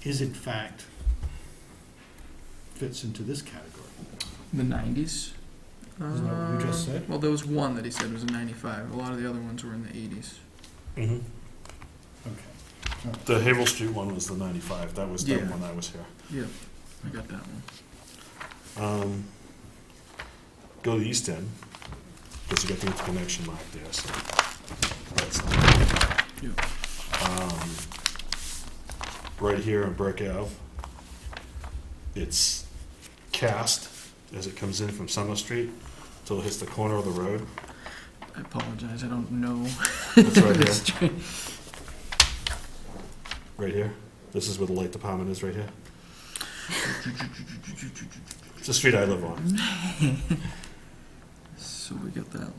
is in fact fits into this category. The 90s? Isn't that what you just said? Well, there was one that he said was a 95. A lot of the other ones were in the 80s. Mm-hmm. Okay. The Havel Street one was the 95. That was the Yeah. one I was here. Yep, I got that one. Go to the east end, because you got the interconnection mark there, so that's not. Yep. Right here on Burke Ave, it's cast as it comes in from Summer Street till it hits the corner of the road. I apologize, I don't know. It's right this here, street. right here. This is where the light department is, right here. It's the street I live on. So we got that little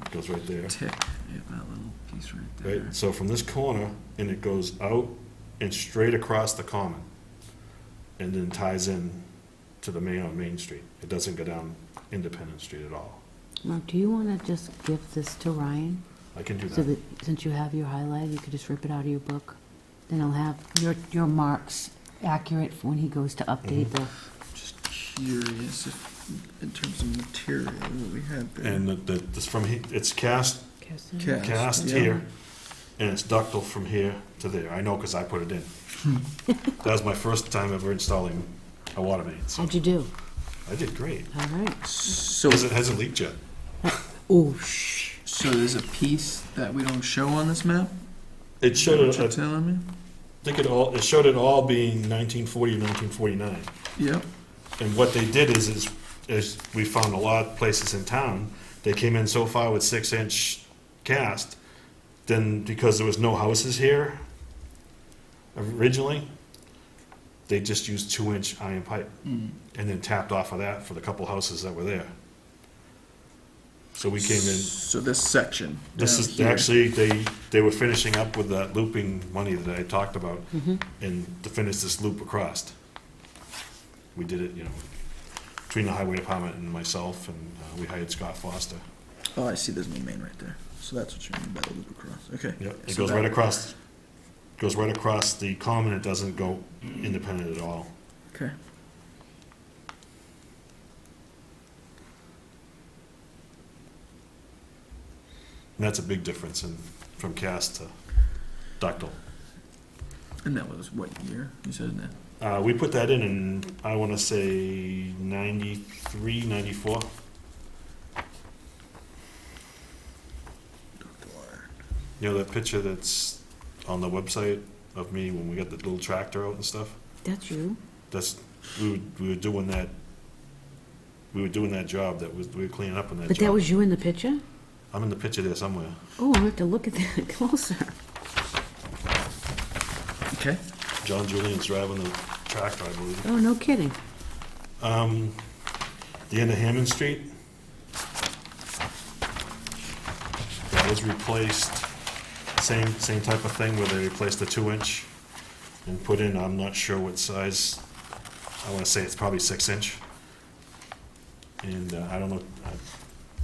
It goes right there. tick, yeah, that little piece right there. Right, so from this corner, and it goes out and straight across the common, and then ties in to the main on Main Street. It doesn't go down Independence Street at all. Mark, do you want to just give this to Ryan? I can do So that. that, since you have your highlight, you could just rip it out of your book. Then he'll have your marks accurate for when he goes to update the, Just curious if, in terms of material, what we had there. And this from it's cast Cast, yeah. here, and it's ductile from here to there. I know because I put it in. That was my first time ever installing a water main, so how'd you do? I did great. All right. So, Hasn't leaked yet. Oh, shh. so there's a piece that we don't show on this map? It Is that what showed you're telling me? think it showed it all being 1940, 1949. Yep. And what they did is we found a lot of places in town, they came in so far with 6-inch cast, then because there was no houses here originally, they just used 2-inch iron pipe Mm. and then tapped off of that for the couple houses that were there. So we came in, So this section. this down is, here. actually, they were finishing up with that looping money that I talked about, and to finish this loop across. We did it, between the highway department and myself, and we hired Scott Foster. Oh, I see. There's no main right there. So that's what you mean by the loop across. Okay. Yep, it So goes that- right across the common, it doesn't go independent at all. Okay. And that's a big difference from cast to ductile. And that was what year? You said that. We put that in, I wanna say 93, 94. You know that picture that's on the website of me when we got the little tractor out and stuff? That's you. That's, we were doing that job, we were cleaning up on that job. But that was you in the picture? I'm in the picture there somewhere. Oh, I have to look at that closer. Okay. John Julian's driving the tractor, I believe. Oh, no kidding. The end of Hammond Street. That was replaced, same type of thing where they replaced the 2-inch and put in, I'm not sure what size, I wanna say it's probably 6-inch. And I don't know,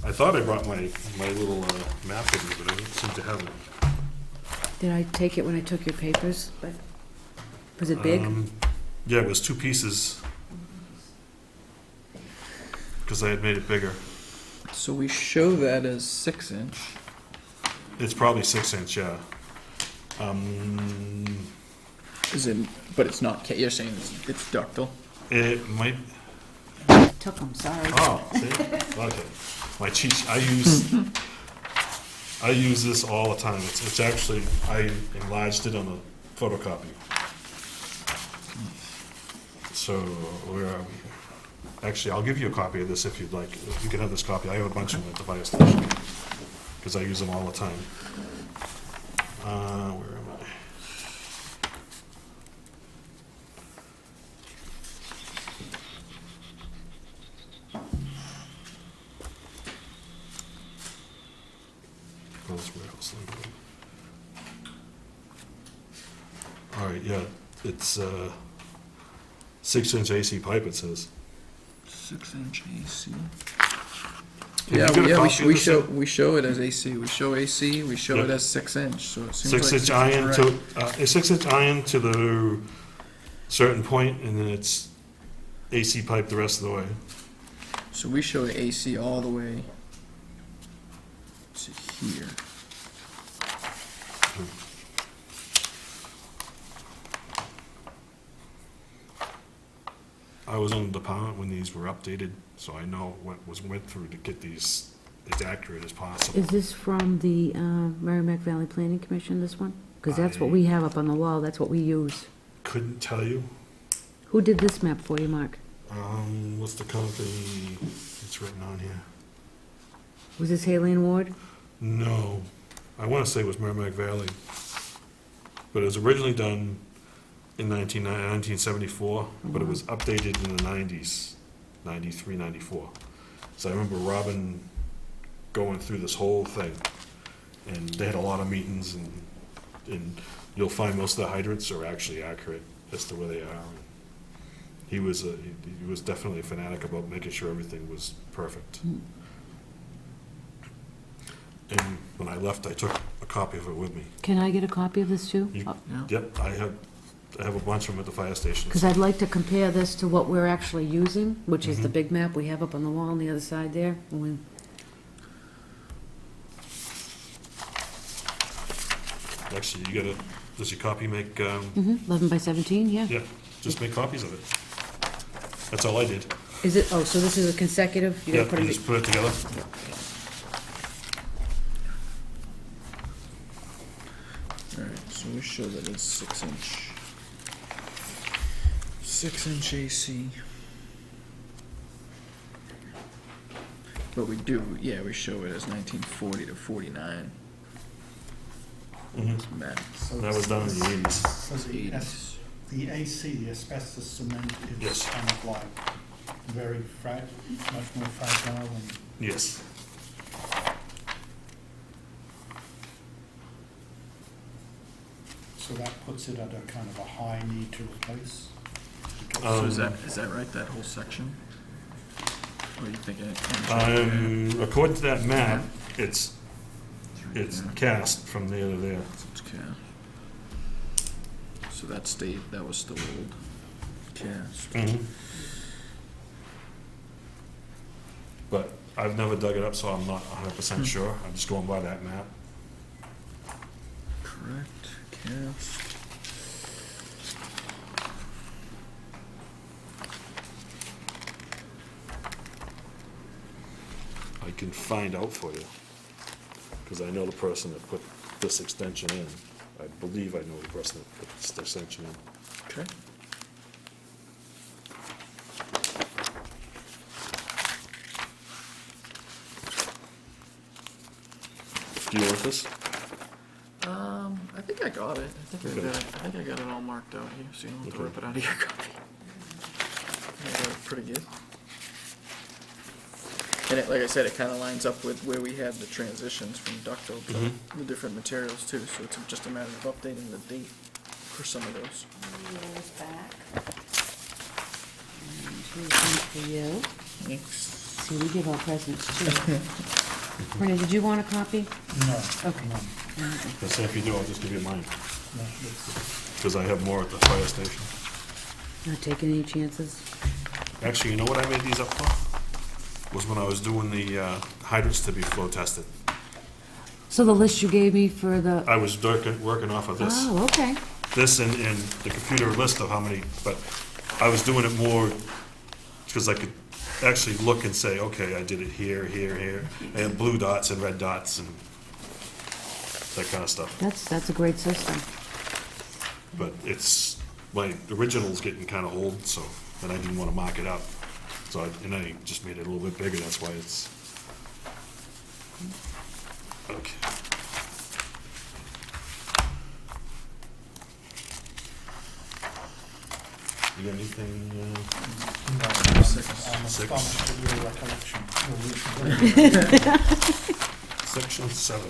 I thought I brought my little map with me, but I don't seem to have it. Did I take it when I took your papers? But was it big? Yeah, it was 2 pieces. Because I had made it bigger. So we show that as 6-inch. It's probably 6-inch, yeah. Is it? But it's not. You're saying it's ductile. It might, Took them, sorry. oh, see? Okay. My cheat, I use this all the time. It's actually, I enlarged it on a photocopy. So, where are we? Actually, I'll give you a copy of this if you'd like. You can have this copy. I have a bunch of them at the fire station, because I use them all the time. Where am I? Those rails. All right, yeah, it's 6-inch AC pipe, it says. 6-inch AC. Can Yeah, you get a copy of we this? show it as AC. We show AC. We show Yep. it as 6-inch. So it seems like 6-inch 6-inch iron is to, right. a 6-inch iron to the certain point, and then it's AC pipe the rest of the way. So we show AC all the way to here. I was in the department when these were updated, so I know what went through to get these as accurate as possible. Is this from the Merrimack Valley Planning Commission, this one? Because that's what we have up on the wall, that's what we use. Couldn't tell you. Who did this map for you, Mark? What's the company? It's written on here. Was this Haley and Ward? No, I want to say it was Merrimack Valley, but it was originally done in 1974, but it was updated in the 90s, 93, 94. So I remember Robin going through this whole thing, and they had a lot of meetings, and you'll find most of the hydrants are actually accurate as to where they are. He was definitely a fanatic about making sure everything was perfect. And when I left, I took a copy of it with me. Can I get a copy of this too? You- Yeah. Yep, I have a bunch of them at the fire station. Because I'd like to compare this to what we're actually using, which is the Mhm. big map we have up on the wall on the other side there. And we- Actually, does your copy make, 11 by 17, yeah. yeah, just make copies of it. That's all I did. Is it, oh, so this is a consecutive? You're Yeah, gonna put you it- just put it together. All right. So we show that it's 6-inch. 6-inch AC. But we do, yeah, we show it as 1940 to 49. Mhm. It's map. So That was done in the 80s. So the 80s. the AC, the asbestos cement is Yes. kind of like very much more fragile and Yes. so that puts it at a kind of a high need to replace. So is that right, that whole section? Or are you thinking? According to that map, it's It's cast from there to there. It's cast. So that was still old. Cast. But I've never dug it up, so I'm not 100% sure. I'm just going by that map. Correct. Cast. I can find out for you, because I know the person that put this extension in. I believe I know the person that put this extension in. Okay. Do you want this? I think I got it. I think Okay. I got it all marked out here, so you don't have to Okay. rip it out of your copy. I got it pretty good. And it, like I said, it kind of lines up with where we had the transitions from ductile to Mhm. the different materials too, so it's just a matter of updating the date for some of those. Yours back. And here's one for you. Thanks. See, we give our presents too. Brendan, did you want a copy? No. Okay. No, Because if you do, I'll just give you mine, no, it's- because I have more at the fire station. Not taking any chances? Actually, you know what I made these up for? Was when I was doing the hydrants to be flow tested. So the list you gave me for the, I was working off of this. oh, okay. This and the computer list of how many, but I was doing it more because I could actually look and say, okay, I did it here, here, here. I had blue dots and red dots and that kind of stuff. That's a great system. But it's, my original's getting kind of old, so, and I didn't want to mark it up. So, and I just made it a little bit bigger, that's why it's, okay. You got anything, no, Six. I'm Six. astonished at your recollection. section 7?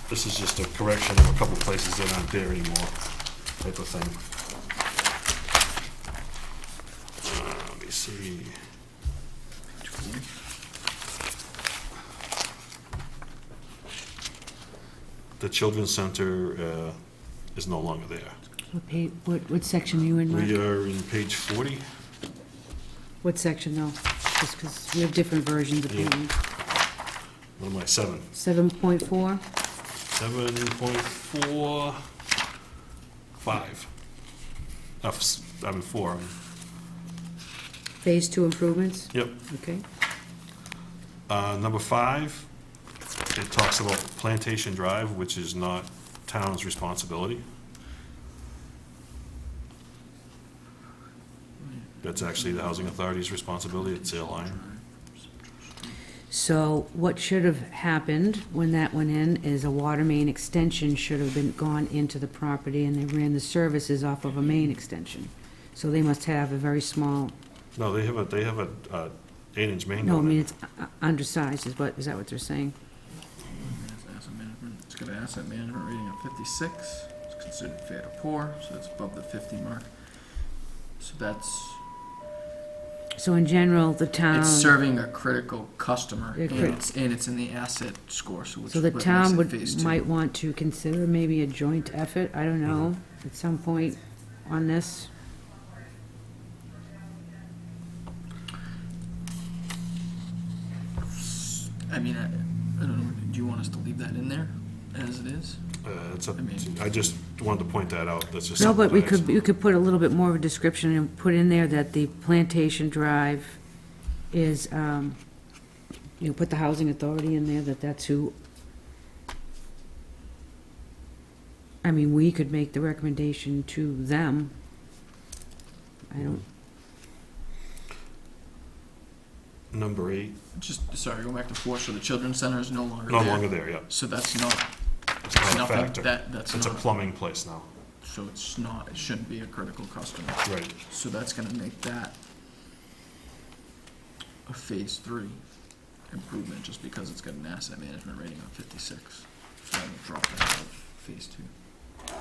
This is just a correction of a couple places that aren't there anymore, type of thing. Let me see. The Children's Center is no longer there. What section are you in, Mark? We are in page 40. What section though? Just because we have different versions of Yeah. payments. What am I, 7? 7.4? 7.45. I'm in 4. Phase 2 improvements? Yep. Okay. Number 5, it talks about Plantation Drive, which is not town's responsibility. That's actually the Housing Authority's responsibility, it's their line. So what should have happened when that went in is a water main extension should have been gone into the property, and they ran the services off of a main extension. So they must have a very small, No, they have a 8-inch main no, I going mean, in. it's undersized, is that what they're saying? Asset management. It's got an asset management rating of 56. It's considered fair to poor, so it's above the 50 mark. So that's, So in general, the town. it's serving a critical customer, Yeah, and it's in the asset score, so which So the what makes town it phase 2. might want to consider maybe a joint effort, I don't know, at some point on this. I mean, I don't know, do you want us to leave that in there as it is? It's up I mean- to- I just wanted to point that out, that's just. No, something but we that I- could, you could put a little bit more of a description and put in there that the Plantation Drive is, put the Housing Authority in there, that's who. I mean, we could make the recommendation to them. I don't, Number 8, Just, sorry, going back to 4, so the children's center is no longer no there. longer there, yeah. So that's not, It's not a nothing, factor. that's It's a not, plumbing place now. so it's not, it shouldn't be a critical customer. Right. So that's gonna make that a phase 3 improvement, just because it's got an asset management rating of 56. So that'll drop that out of phase 2.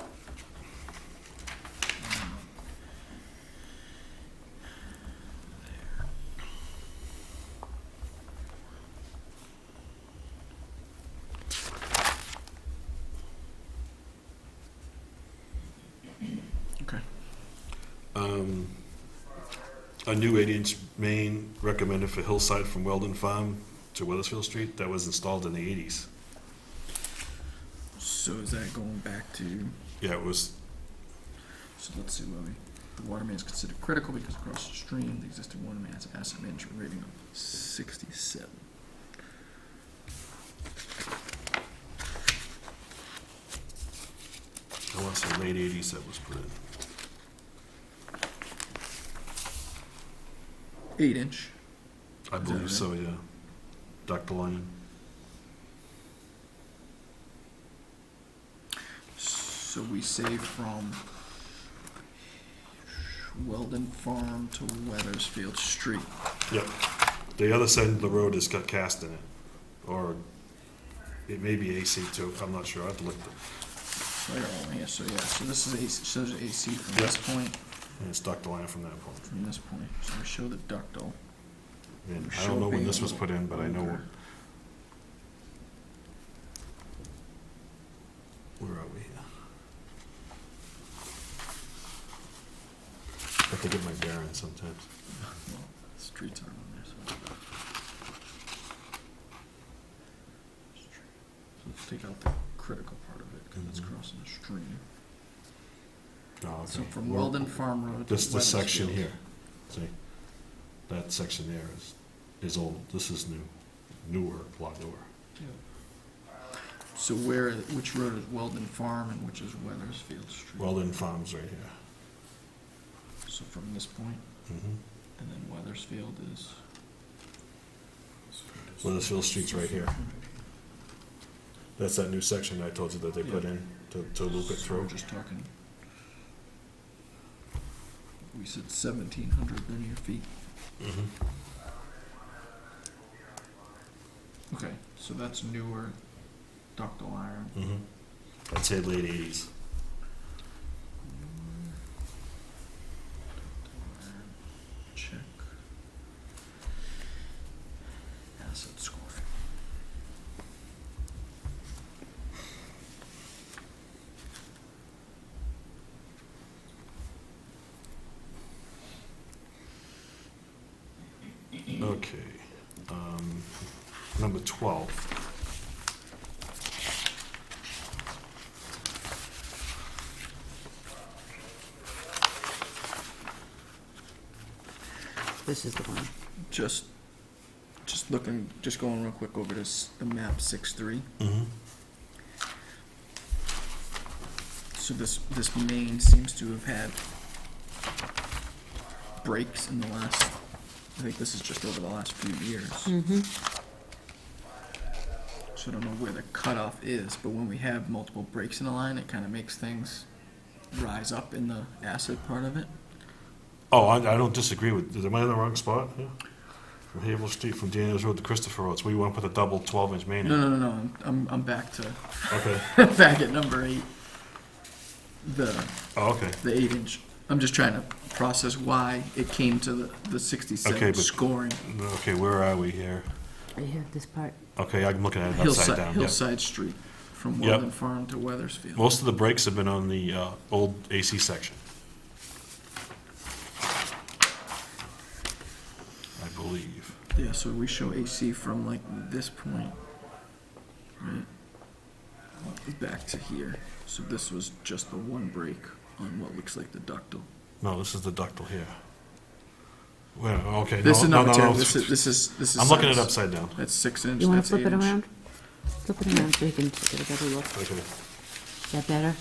Okay. A new 8-inch main recommended for Hillside from Weldon Farm to Weathersfield Street, that was installed in the 80s. So is that going back to, Yeah, it was, so let's see, where the water main is considered critical because across the stream, the existing water main has an asset management rating of 67. I want to say late 80s that was put in. 8-inch. I Is that believe right? so, yeah. Ductile line. So we say from Weldon Farm to Weathersfield Street. Yep. The other side of the road has got cast in it, or it may be AC too, I'm not sure, I have to look. So I got one here, so yeah, so this is AC, so there's AC from Yeah. this point, And it's ductile line from that point. from this point. So we show the ductile. And I Show don't know when being this a was little put in, but I know, older. where are we here? I have to get my bearings sometimes. Well, streets aren't on there, so. So let's take out the critical part of it, because it's Mhm. crossing a stream. Oh, So okay. from Well, Weldon Farm Road to This section Weathersfield. here, see? That section there is old, this is newer, a lot newer. So where, which road is Weldon Farm and which is Weathersfield Street? Weldon Farms right here. So from this point, Mhm. and then Weathersfield is? Weathersfield Street's right here. That's that new section I told you that they put in to loop it So we're through. just talking, we said 1,700 linear feet. Mhm. Okay, so that's newer ductile iron. Mhm. I'd say late 80s. Check. Asset score. Okay. Number 12. this is the one. Just looking, just going real quick over this, the map 6-3. Mm-hmm. So this main seems to have had breaks in the last, I think this is just over the last few years. Mm-hmm. So I don't know where the cutoff is, but when we have multiple breaks in a line, it kind of makes things rise up in the acid part of it. Oh, I don't disagree with, am I in the wrong spot? Yeah. From Havel Street, from Daniels Road to Christopher Road, so we want to put a double 12-inch main No, in. no, no, I'm back to, Okay. back at number 8. The Oh, okay. 8-inch. I'm just trying to process why it came to the 67 Okay, but- scoring. Okay, where are we here? Right here, this part. Okay, I'm looking at it upside down. Yep. Hillside Street, from Yep. Weldon Farm to Weathersfield. Most of the breaks have been on the old AC section. I believe. Yeah, so we show AC from like this point, right? back to here. So this was just the one break on what looks like the ductile. No, this is the ductile here. Well, okay, This no, is no, not no, material, no. this is. I'm looking at it size. upside down. That's 6 inch, You want that's to 8 flip it inch. around? Flip it around so you can get a better look. Okay, Is that better?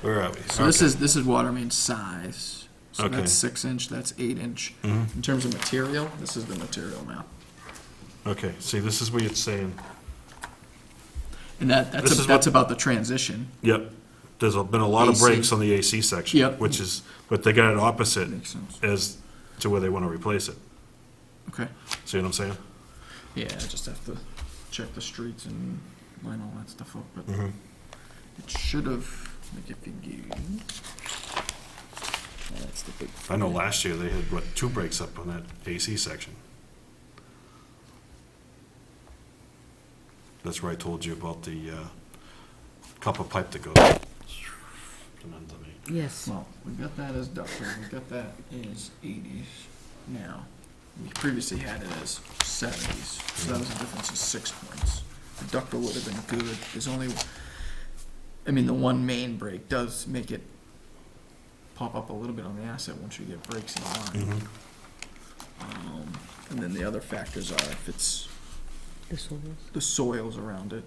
where are we? So this is water main size. So Okay. that's 6 inch, that's 8 inch. Mhm. In terms of material, this is the material map. Okay, see, this is where it's saying, And This is that's what- about the transition. yep, there's been a lot of AC. breaks on the AC section. Yep. Which is, but they got it opposite Makes sense. as to where they want to replace it. Okay. See what I'm saying? Yeah, I just have to check the streets and line all that stuff up, but Mm-hmm. it should have, like if you go. That's the big. I know last year they had, what, 2 breaks up on that AC section. That's where I told you about the copper pipe that goes from underneath. Yes. Well, we got that as ductile, we got that as 80s now. We previously had it as 70s, so that was a difference of 6 points. The ductile would have been good, there's only, I mean, the one main break does make it pop up a little bit on the asset once you get breaks in line. Mhm. And then the other factors are if it's This one the soils around it,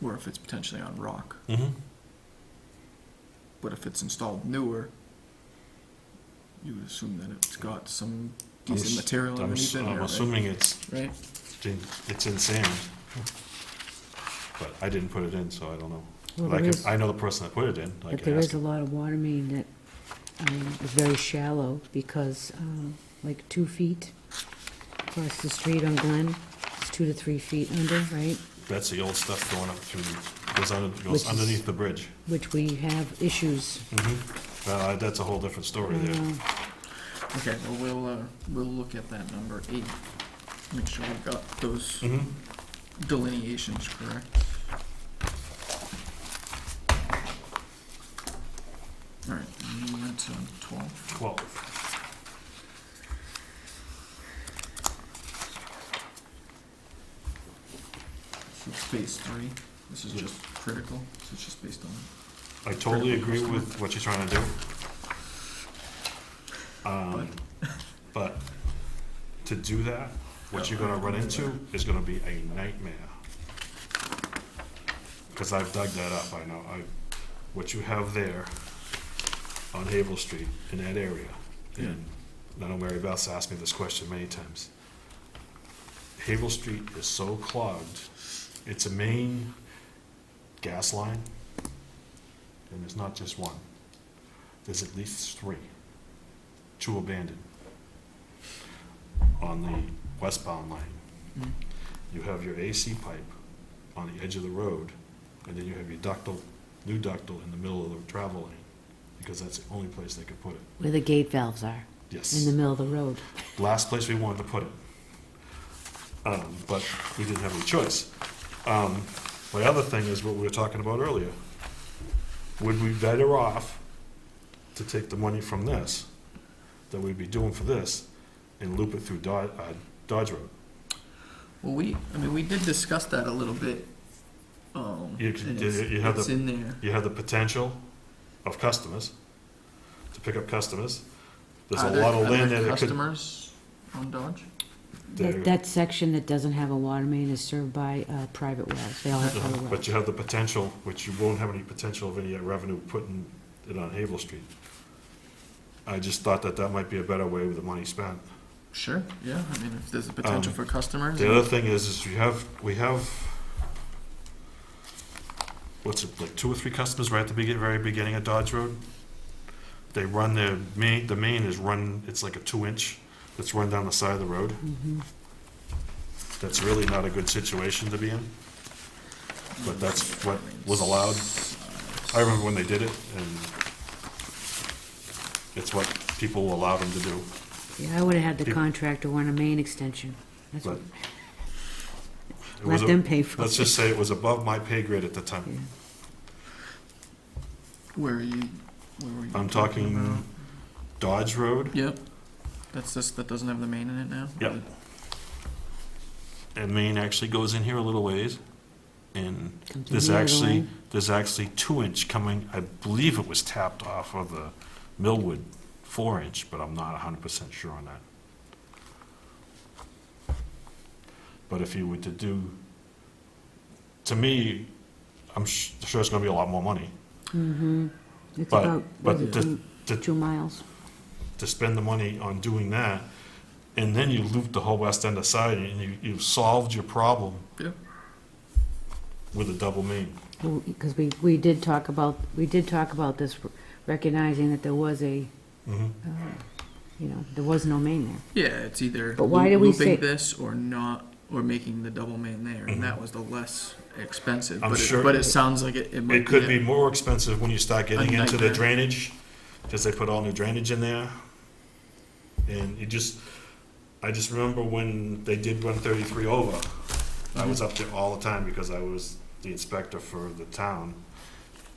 or if it's potentially on rock. Mhm. But if it's installed newer, you would assume that it's got some decent material I'm underneath in there, I'm right? assuming it's Right? in sand. But I didn't put it in, so I don't know. Well, But there is, I know the person that put it in. I but can there ask is a him. lot of water main that is very shallow because, like 2 feet across the street on Glen, it's 2 to 3 feet under, right? That's the old stuff going up through, Which goes is- underneath the bridge. Which we have issues. That's a whole different story there. Okay, well, we'll look at that number 8. Make sure we've got those Mhm. delineations correct. All right, and that's on 12. 12. So phase 3, this is just critical, so it's just based on. I totally agree with what you're trying to do. But to do that, what you're gonna run into is gonna be a nightmare. Because I've dug that up, I know. What you have there on Havel Street in that area, and I know Mary Beth's asked me this question many times. Havel Street is so clogged, it's a main gas line, and there's not just one. There's at least 3, 2 abandoned on the westbound line. Mm. You have your AC pipe on the edge of the road, and then you have your new ductile in the middle of the travel lane, because that's the only place they could put it. Where the gate valves are, Yes. in the middle of the road. Last place we wanted to put it. But we didn't have any choice. My other thing is what we were talking about earlier. Would we be better off to take the money from this, that we'd be doing for this, and loop it through Dodge Road? Well, we did discuss that a little bit. You could- and you have it's the- in there. You have the potential of customers, to pick up customers. There's a Are there- lot of are there land there that could. customers on Dodge? there- That section that doesn't have a water main is served by private wells. They all have private wells. But you have the potential, which you won't have any potential of any revenue putting it on Havel Street. I just thought that that might be a better way with the money spent. Sure, yeah, I mean, if there's a potential for customers. The other thing is we have, what's it, like 2 or 3 customers right at the very beginning of Dodge Road? They run the main is run, it's like a 2-inch that's run down the side of the road. Mhm. That's really not a good situation to be in, but that's what was allowed. I remember when they did it, and it's what people allowed them to do. Yeah, I would have had the It- contractor run a main extension. That's But what, it was let them pay for it. Let's just say it was above my pay grade at the time. Yeah. Where were you I'm talking about? Dodge Road. Yep, that's this, that doesn't have the main in it now? Yep. and Main actually goes in here a little ways, and Comes in there's the other actually, way. there's actually 2-inch coming, I believe it was tapped off of the Millwood 4-inch, but I'm not 100% sure on that. But if you were to do, to me, I'm sure it's gonna be a lot more money. Mm-hmm. It's But- about, but was it the- the- 2 miles? To spend the money on doing that, and then you loop the whole west end aside, and you've solved your problem Yeah. with a double main. Because we did talk about this, recognizing that there was a, Mhm. there was no main there. Yeah, it's either But why do we looping say- this or not, or making the double main there, Mhm. and that was the less expensive. I'm but sure- but it sounds like it might It could be be more expensive when you start getting into the nightmare. drainage, because they put all new drainage in there. And I just remember when they did 133 over, I was up there all the time because I was the inspector for the town,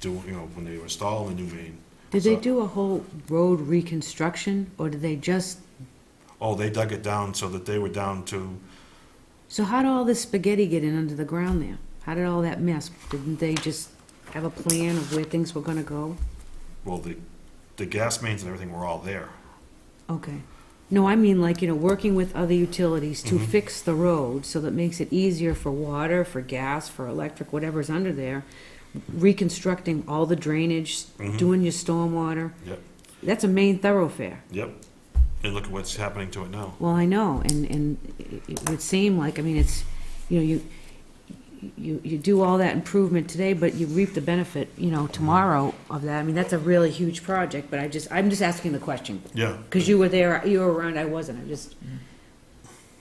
when they were installing the new main. Did they So- do a whole road reconstruction, or did they just, Oh, they dug it down so that they were down to, so how did all this spaghetti get in under the ground there? How did all that mess, didn't they just have a plan of where things were gonna go? well, the gas mains and everything were all there. Okay. No, I mean like, working with other utilities to Mhm. fix the road so that makes it easier for water, for gas, for electric, whatever's under there. Reconstructing all the drainage, Mhm. doing your stormwater. Yep. That's a main thoroughfare. Yep. And look at what's happening to it now. Well, I know, and it would seem like, I mean, it's, you do all that improvement today, but you reap the benefit, tomorrow of that. I mean, that's a really huge project, but I'm just asking the question. Yeah. Because you were there, you were around, I wasn't, it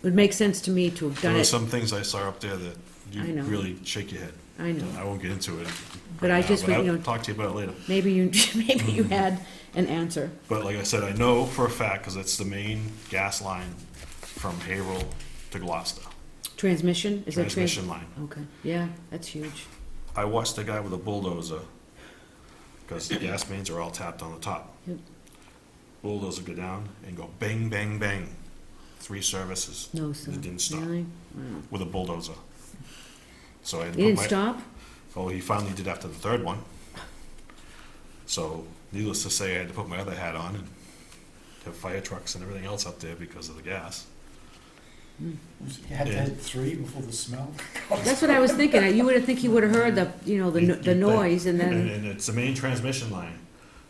would make sense to me to have There done were it, some things I saw up there that I you know. really shake your head. I know. I won't get into it. But right I now, just, but you I'll know- talk to you about it later. Maybe you had an answer. But like I said, I know for a fact, because it's the main gas line from Haverhill to Gloucester, Transmission, is that transmission line. Okay, yeah, that's huge. I watched the guy with a bulldozer, because the gas mains are all tapped on the top. Yep. Bulldozer go down and go bang, bang, bang. 3 services. No, sir. It didn't stop Really? Wow. with a bulldozer. So I had to He put didn't my, stop? oh, he finally did after the 3rd one. So needless to say, I had to put my other hat on and have fire trucks and everything else up there because of the gas. You had to hit 3 before the smell. That's what I was thinking. You would think he would have heard the noise, and then, And it's the main transmission line.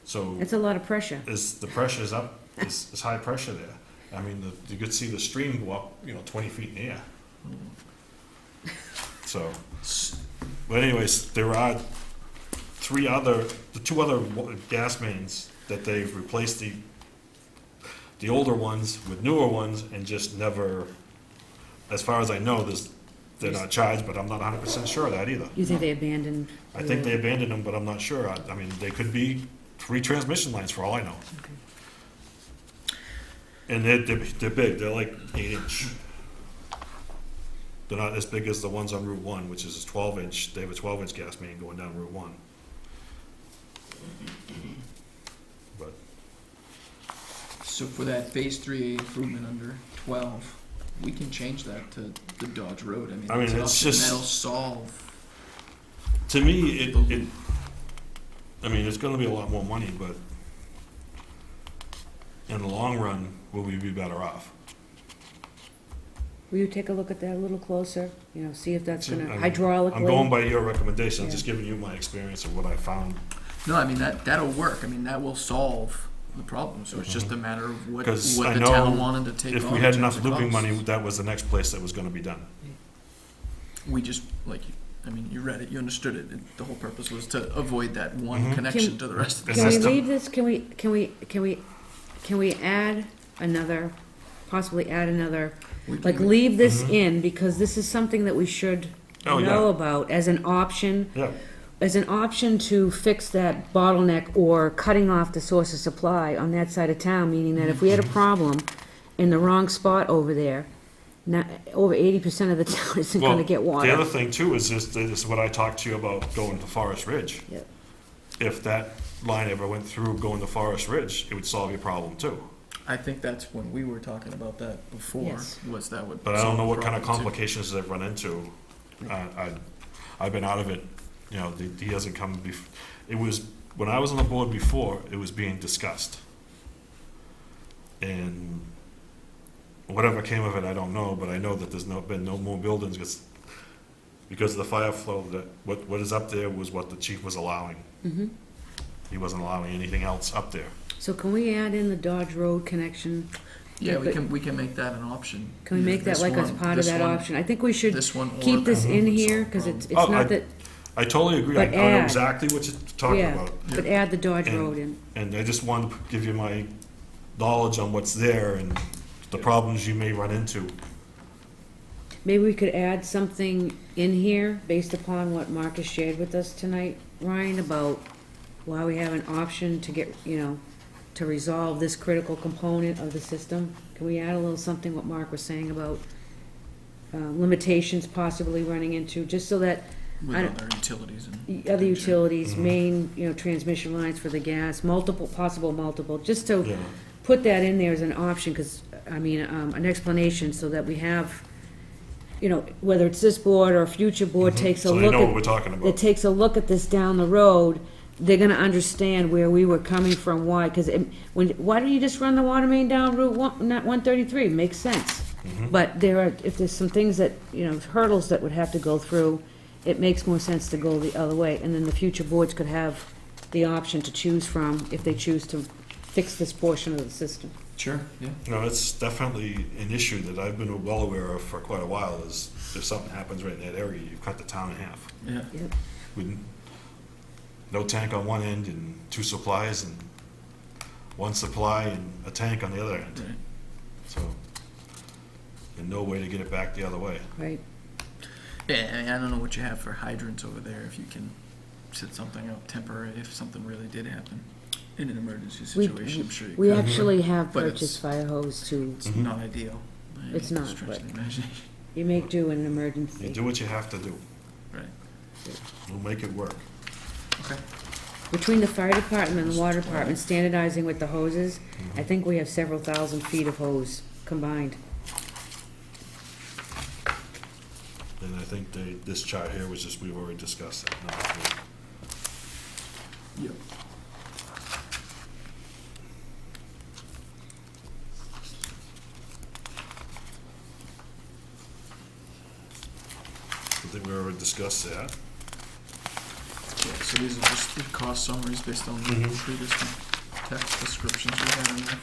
So it's a lot of pressure. the pressure is up, it's high pressure there. I mean, you could see the stream go up, 20 feet in the air. So, but anyways, there are the 2 other gas mains that they've replaced the older ones with newer ones and just never, as far as I know, they're not charged, but I'm not 100% sure of that either. You think they abandoned? I think they abandoned them, but I'm not sure. I mean, they could be 3 transmission lines for all I know. Okay. And they're big, they're like 8-inch. They're not as big as the ones on Route 1, which is a 12-inch, they have a 12-inch gas main going down Route 1. But, So for that phase 3A improvement under 12, we can change that to the Dodge Road. I mean, I mean, that's an it's option. just- That'll solve. to me, it's gonna be a lot more money, but in the long run, will we be better off? Will you take a look at that a little closer? See if that's gonna I mean, hydraulically? I'm going by your recommendation, I'm just Yeah. giving you my experience of what I found. No, I mean, that'll work. I mean, that will solve the problem. So it's just a matter of what 'Cause I the know town wanted to take If on we in had terms enough of looping costs. money, that was the next place that was gonna be done. We just, I mean, you read it, you understood it. The whole purpose was to avoid that one Mhm. connection Can- to the rest of the And Can we that's the- leave this, can we add another, possibly add another, We can- like leave this Mhm. in, because this is something that we should Oh, know yeah. about as an option, Yeah, to fix that bottleneck or cutting off the source of supply on that side of town, meaning that if we had a problem in the wrong spot over there, over 80% of the town isn't well, gonna get the water. other thing too is just, this is what I talked to you about going to Forest Ridge. Yep. If that line ever went through going to Forest Ridge, it would solve your problem too. I think that's when we were talking about that before, Yes. was that would. But I don't know what kind of solve the problem, too. complications they've run into. I've been out of it, you know, he hasn't come it was, when I was on the board before, it was being discussed. And whatever came of it, I don't know, but I know that there's been no more buildings, because of the fire flow, that what is up there was what the chief was allowing. Mm-hmm. He wasn't allowing anything else up there. So can we add in the Dodge Road connection? Yeah, but- we can make that an option. Can we Either make that this like as one- part of this that one- option? I think we should This one or. keep this in the here, solve because problem. it's Oh, not that, I totally agree. I But know add. exactly what you're talking yeah, about. but add the Dodge And- Road in. And I just wanted to give you my knowledge on what's there and the problems you may run into. Maybe we could add something in here based upon what Marcus shared with us tonight, Ryan, about why we have an option to get, to resolve this critical component of the system. Can we add a little something, what Mark was saying about limitations possibly running into, just so that With I other don't- utilities and. other utilities, Mhm. main, transmission lines for the gas, possible multiple, just to Yeah. put that in there as an option, because, an explanation so that we have, whether it's this board or a future board Mhm. takes a So they look know what we're at, talking that about. takes a look at this down the road, they're gonna understand where we were coming from, why, because why don't you just run the water main down Route 133? Makes sense. Mhm. But if there's some things that, hurdles that would have to go through, it makes more sense to go the other way. And then the future boards could have the option to choose from if they choose to fix this portion of the system. Sure, yeah. No, it's definitely an issue that I've been well aware of for quite a while, is if something happens right in that area, you cut the town in half. Yeah. With no tank on one end and two supplies, and one supply and a tank on the other end. Right. So, and no way to get it back the other way. Right. Yeah, I don't know what you have for hydrants over there, if you can set something up temporary, if something really did happen in an emergency We- situation, I'm sure you We could. actually have But purchased fire hose to, It's Mhm. not ideal. by any It's not, stretch but- of the imagination. you make do in an You emergency. do what you have to do. Right, We'll make it work. okay. Between the fire department and the water department standardizing with the hoses, I think we have several thousand feet of hose combined. And I think this chart here was just, we've already discussed that. Yep. I think we already discussed that. Yeah, so these are just the cost summaries based on the Mhm. previous text descriptions we had in there.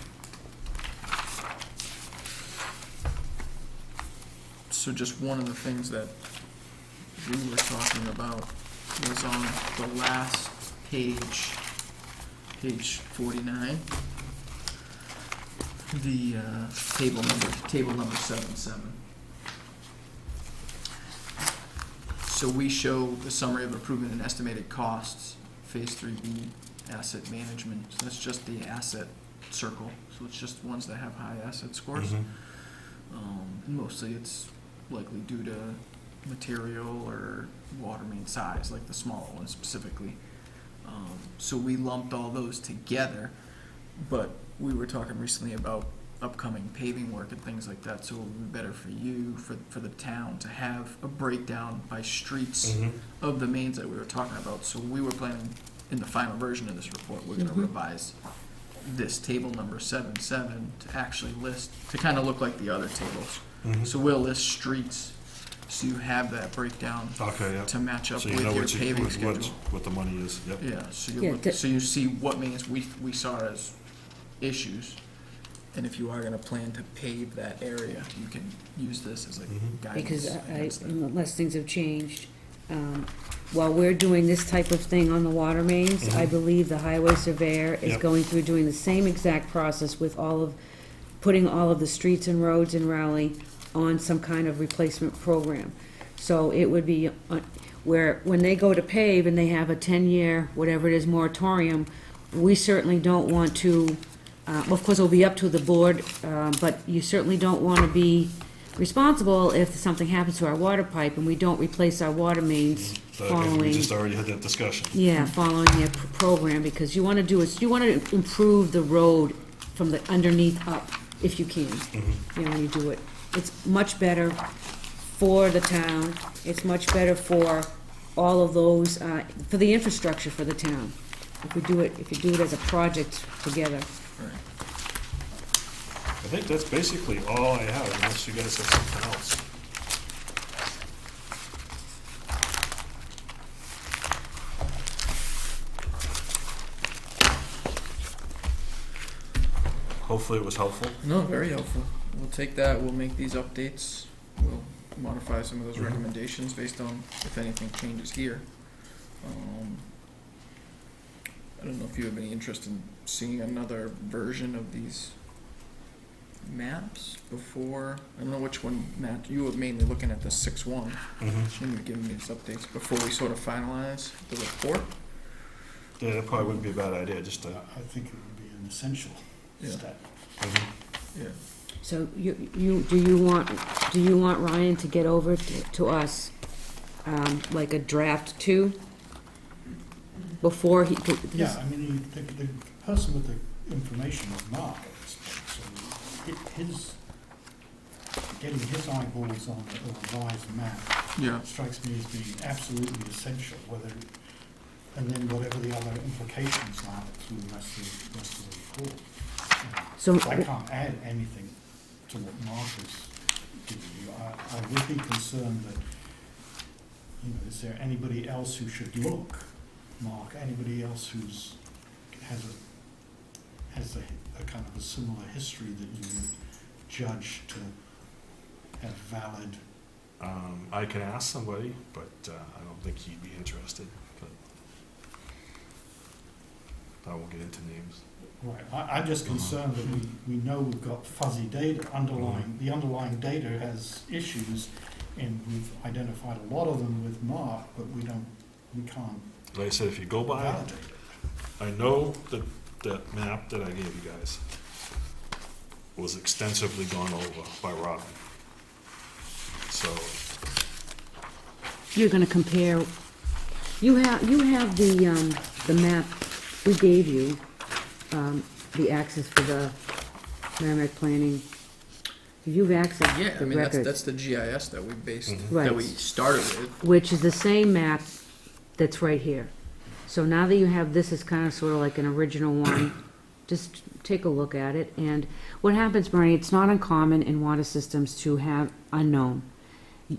So just one of the things that we were talking about was on the last page, page 49. The table number 77. So we show the summary of improvement and estimated costs, Phase 3B, asset management. So that's just the asset circle. So it's just ones that have high asset scores. Mhm. And mostly it's likely due to material or water main size, like the smaller ones specifically. So we lumped all those together, but we were talking recently about upcoming paving work and things like that, so it would be better for you, for the town, to have a breakdown by streets Mhm. of the mains that we were talking about. So we were planning, in the final version of this report, we're gonna Mhm. revise this table number 77 to actually list, to kind of look like the other tables. Mhm. So we'll list streets, so you have that breakdown Okay, yeah. to match up So with you know your what paving what schedule. what the money is, yep. Yeah, so you Yeah, look, that- so you see what mains we saw as issues, and if you are gonna plan to pave that area, you can use this as a Mhm. guidance Because against that. unless things have changed, while we're doing this type of thing on the water mains, I Mhm. believe the highway surveyor is Yep. going through doing the same exact process with putting all of the streets and roads in Raleigh on some kind of replacement program. So it would be, when they go to pave and they have a 10-year, whatever it is, moratorium, we certainly don't want to, of course, it'll be up to the board, but you certainly don't want to be responsible if something happens to our water pipe and we don't replace our water mains So I guess we following, just already had that discussion. yeah, following their program, because you want to improve the road from the underneath up, if you can, Mhm. you know, when you do it. It's much better for the town, it's much better for all of those, for the infrastructure for the town. If you do it as a project together. Right. I think that's basically all I have, unless you guys have something else. Hopefully it was helpful. No, very helpful. We'll take that, we'll make these updates, we'll modify some of those Mhm. recommendations based on if anything changes here. I don't know if you have any interest in seeing another version of these maps before, I don't know which one, Matt, you were mainly looking at the 6-1, Mhm. and you're giving me these updates before we sort of finalize the report. Yeah, that probably wouldn't be a bad idea, just to. I think it would be an essential Yeah. step. Mhm. Yeah. So do you want Ryan to get over to us, like a draft 2? Before he, Yeah, I mean, the person with the information is Mark at this point, so getting his eyeballs on a revised map Yeah. strikes me as being absolutely essential, and then whatever the other implications are through the rest of the report. so, I can't add anything to what Mark is giving you. I would be concerned that, you know, is there anybody else who should look, Mark, anybody else has a kind of a similar history that you would judge to have valid? I can ask somebody, but I don't think he'd be interested, but I won't get into names. Right, I'm just concerned that we know we've got fuzzy data, the underlying data has issues, and we've identified a lot of them with Mark, but we can't Like I said, if you go by, validate it. I know that that map that I gave you guys was extensively gone over by Robin. So, you're gonna compare, you have the map we gave you, the access for the Merrimack Planning. You've accessed Yeah, I the mean, that's records, the GIS that we based, Mhm. that we Right. started with. which is the same map that's right here. So now that you have this as kind of sort of like an original one, just take a look at it. And what happens, Bernie, it's not uncommon in water systems to have unknown.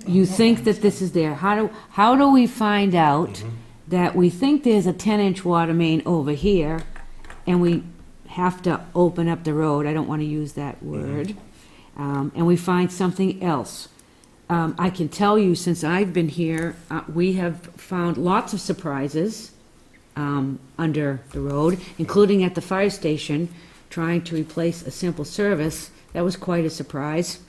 You think that this is there. How do we find out mhm. that we think there's a 10-inch water main over here, and we have to open up the road, I don't want to use that word, and we find something else? I can tell you, since I've been here, we have found lots of surprises under the road, including at the fire station, trying to replace a simple service. That was quite a surprise.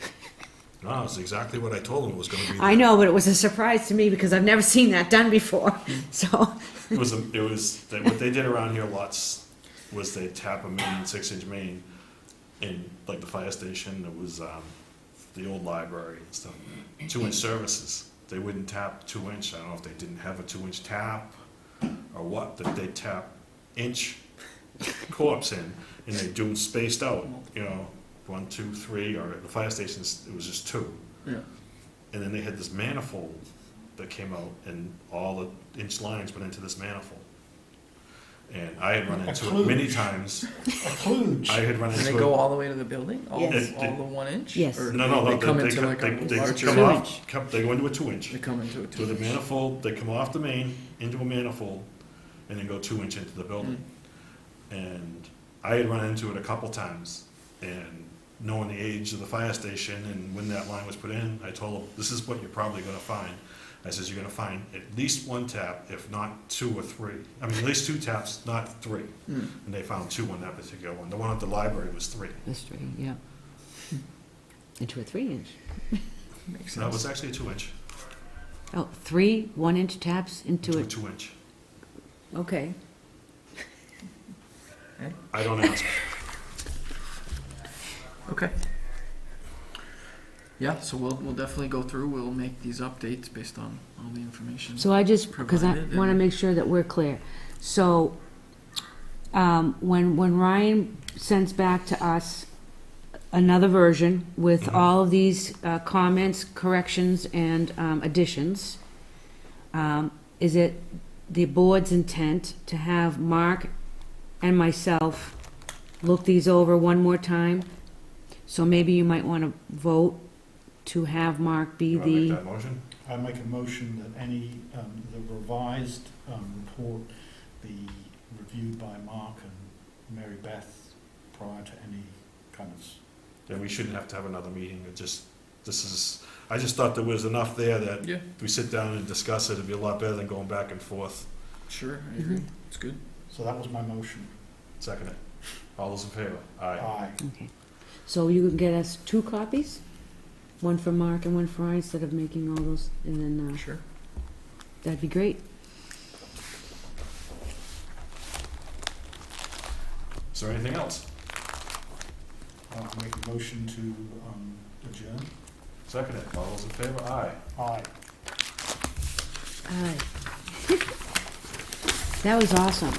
No, it's exactly what I told him it was gonna be. I know, but it was a surprise to me because I've never seen that done before, so. It was, what they did around here lots was they tap a main, 6-inch main, in, like the fire station, it was, the old library and stuff, 2-inch services. They wouldn't tap 2-inch, I don't know if they didn't have a 2-inch tap, or what, that they tap inch co-ops in, and they do them spaced out, you know, 1, 2, 3, or at the fire stations, it was just 2. Yeah. And then they had this manifold that came out, and all the inch lines went into this manifold. And I had run A into it kludge. many times. A kludge. I had run And they into go it. all the way to the building? Yes. All the 1 inch? Yes. Or No, they come they into come- like a they larger come 2 off, they go into a 2-inch. They come into a To the 2-inch. manifold, they come off the main, into a manifold, and then go 2-inch into the building. And I had run into it a couple times, and knowing the age of the fire station and when that line was put in, I told them, this is what you're probably gonna find. I says, you're gonna find at least 1 tap, if not 2 or 3. I mean, at least 2 taps, not 3. Mm. And they found 2 on that particular one. The one at the library was 3. That's true, yeah. Into a 3-inch. Makes That was sense. actually a 2-inch, Oh, 3 1-inch taps into to a it, 2-inch. okay. I don't ask. Okay. Yeah, so we'll definitely go through, we'll make these updates based on all the information. So I just, because I Provided want to and- make sure that we're clear. So when Ryan sends back to us another version with Mhm. all of these comments, corrections, and additions, is it the board's intent to have Mark and myself look these over one more time? So maybe you might want to vote to have Mark be You want to make the, that motion? I make a motion that any, the revised report be reviewed by Mark and Mary Beth prior to any kind of, Then we shouldn't have to have another meeting. I just thought there was enough there that Yeah, if we sit down and discuss it, it'd be a lot better than going back and forth. sure, I agree. Mhm. It's good. so that was my motion. Second it. All those in favor? Aye. Aye. okay. So you can get us 2 copies? One for Mark and one for Ryan, instead of making all those, and then, Sure. that'd be great. Is there anything else? I'll make a motion to adjourn. Second it. All those in favor? Aye. Aye. Aye. That was awesome.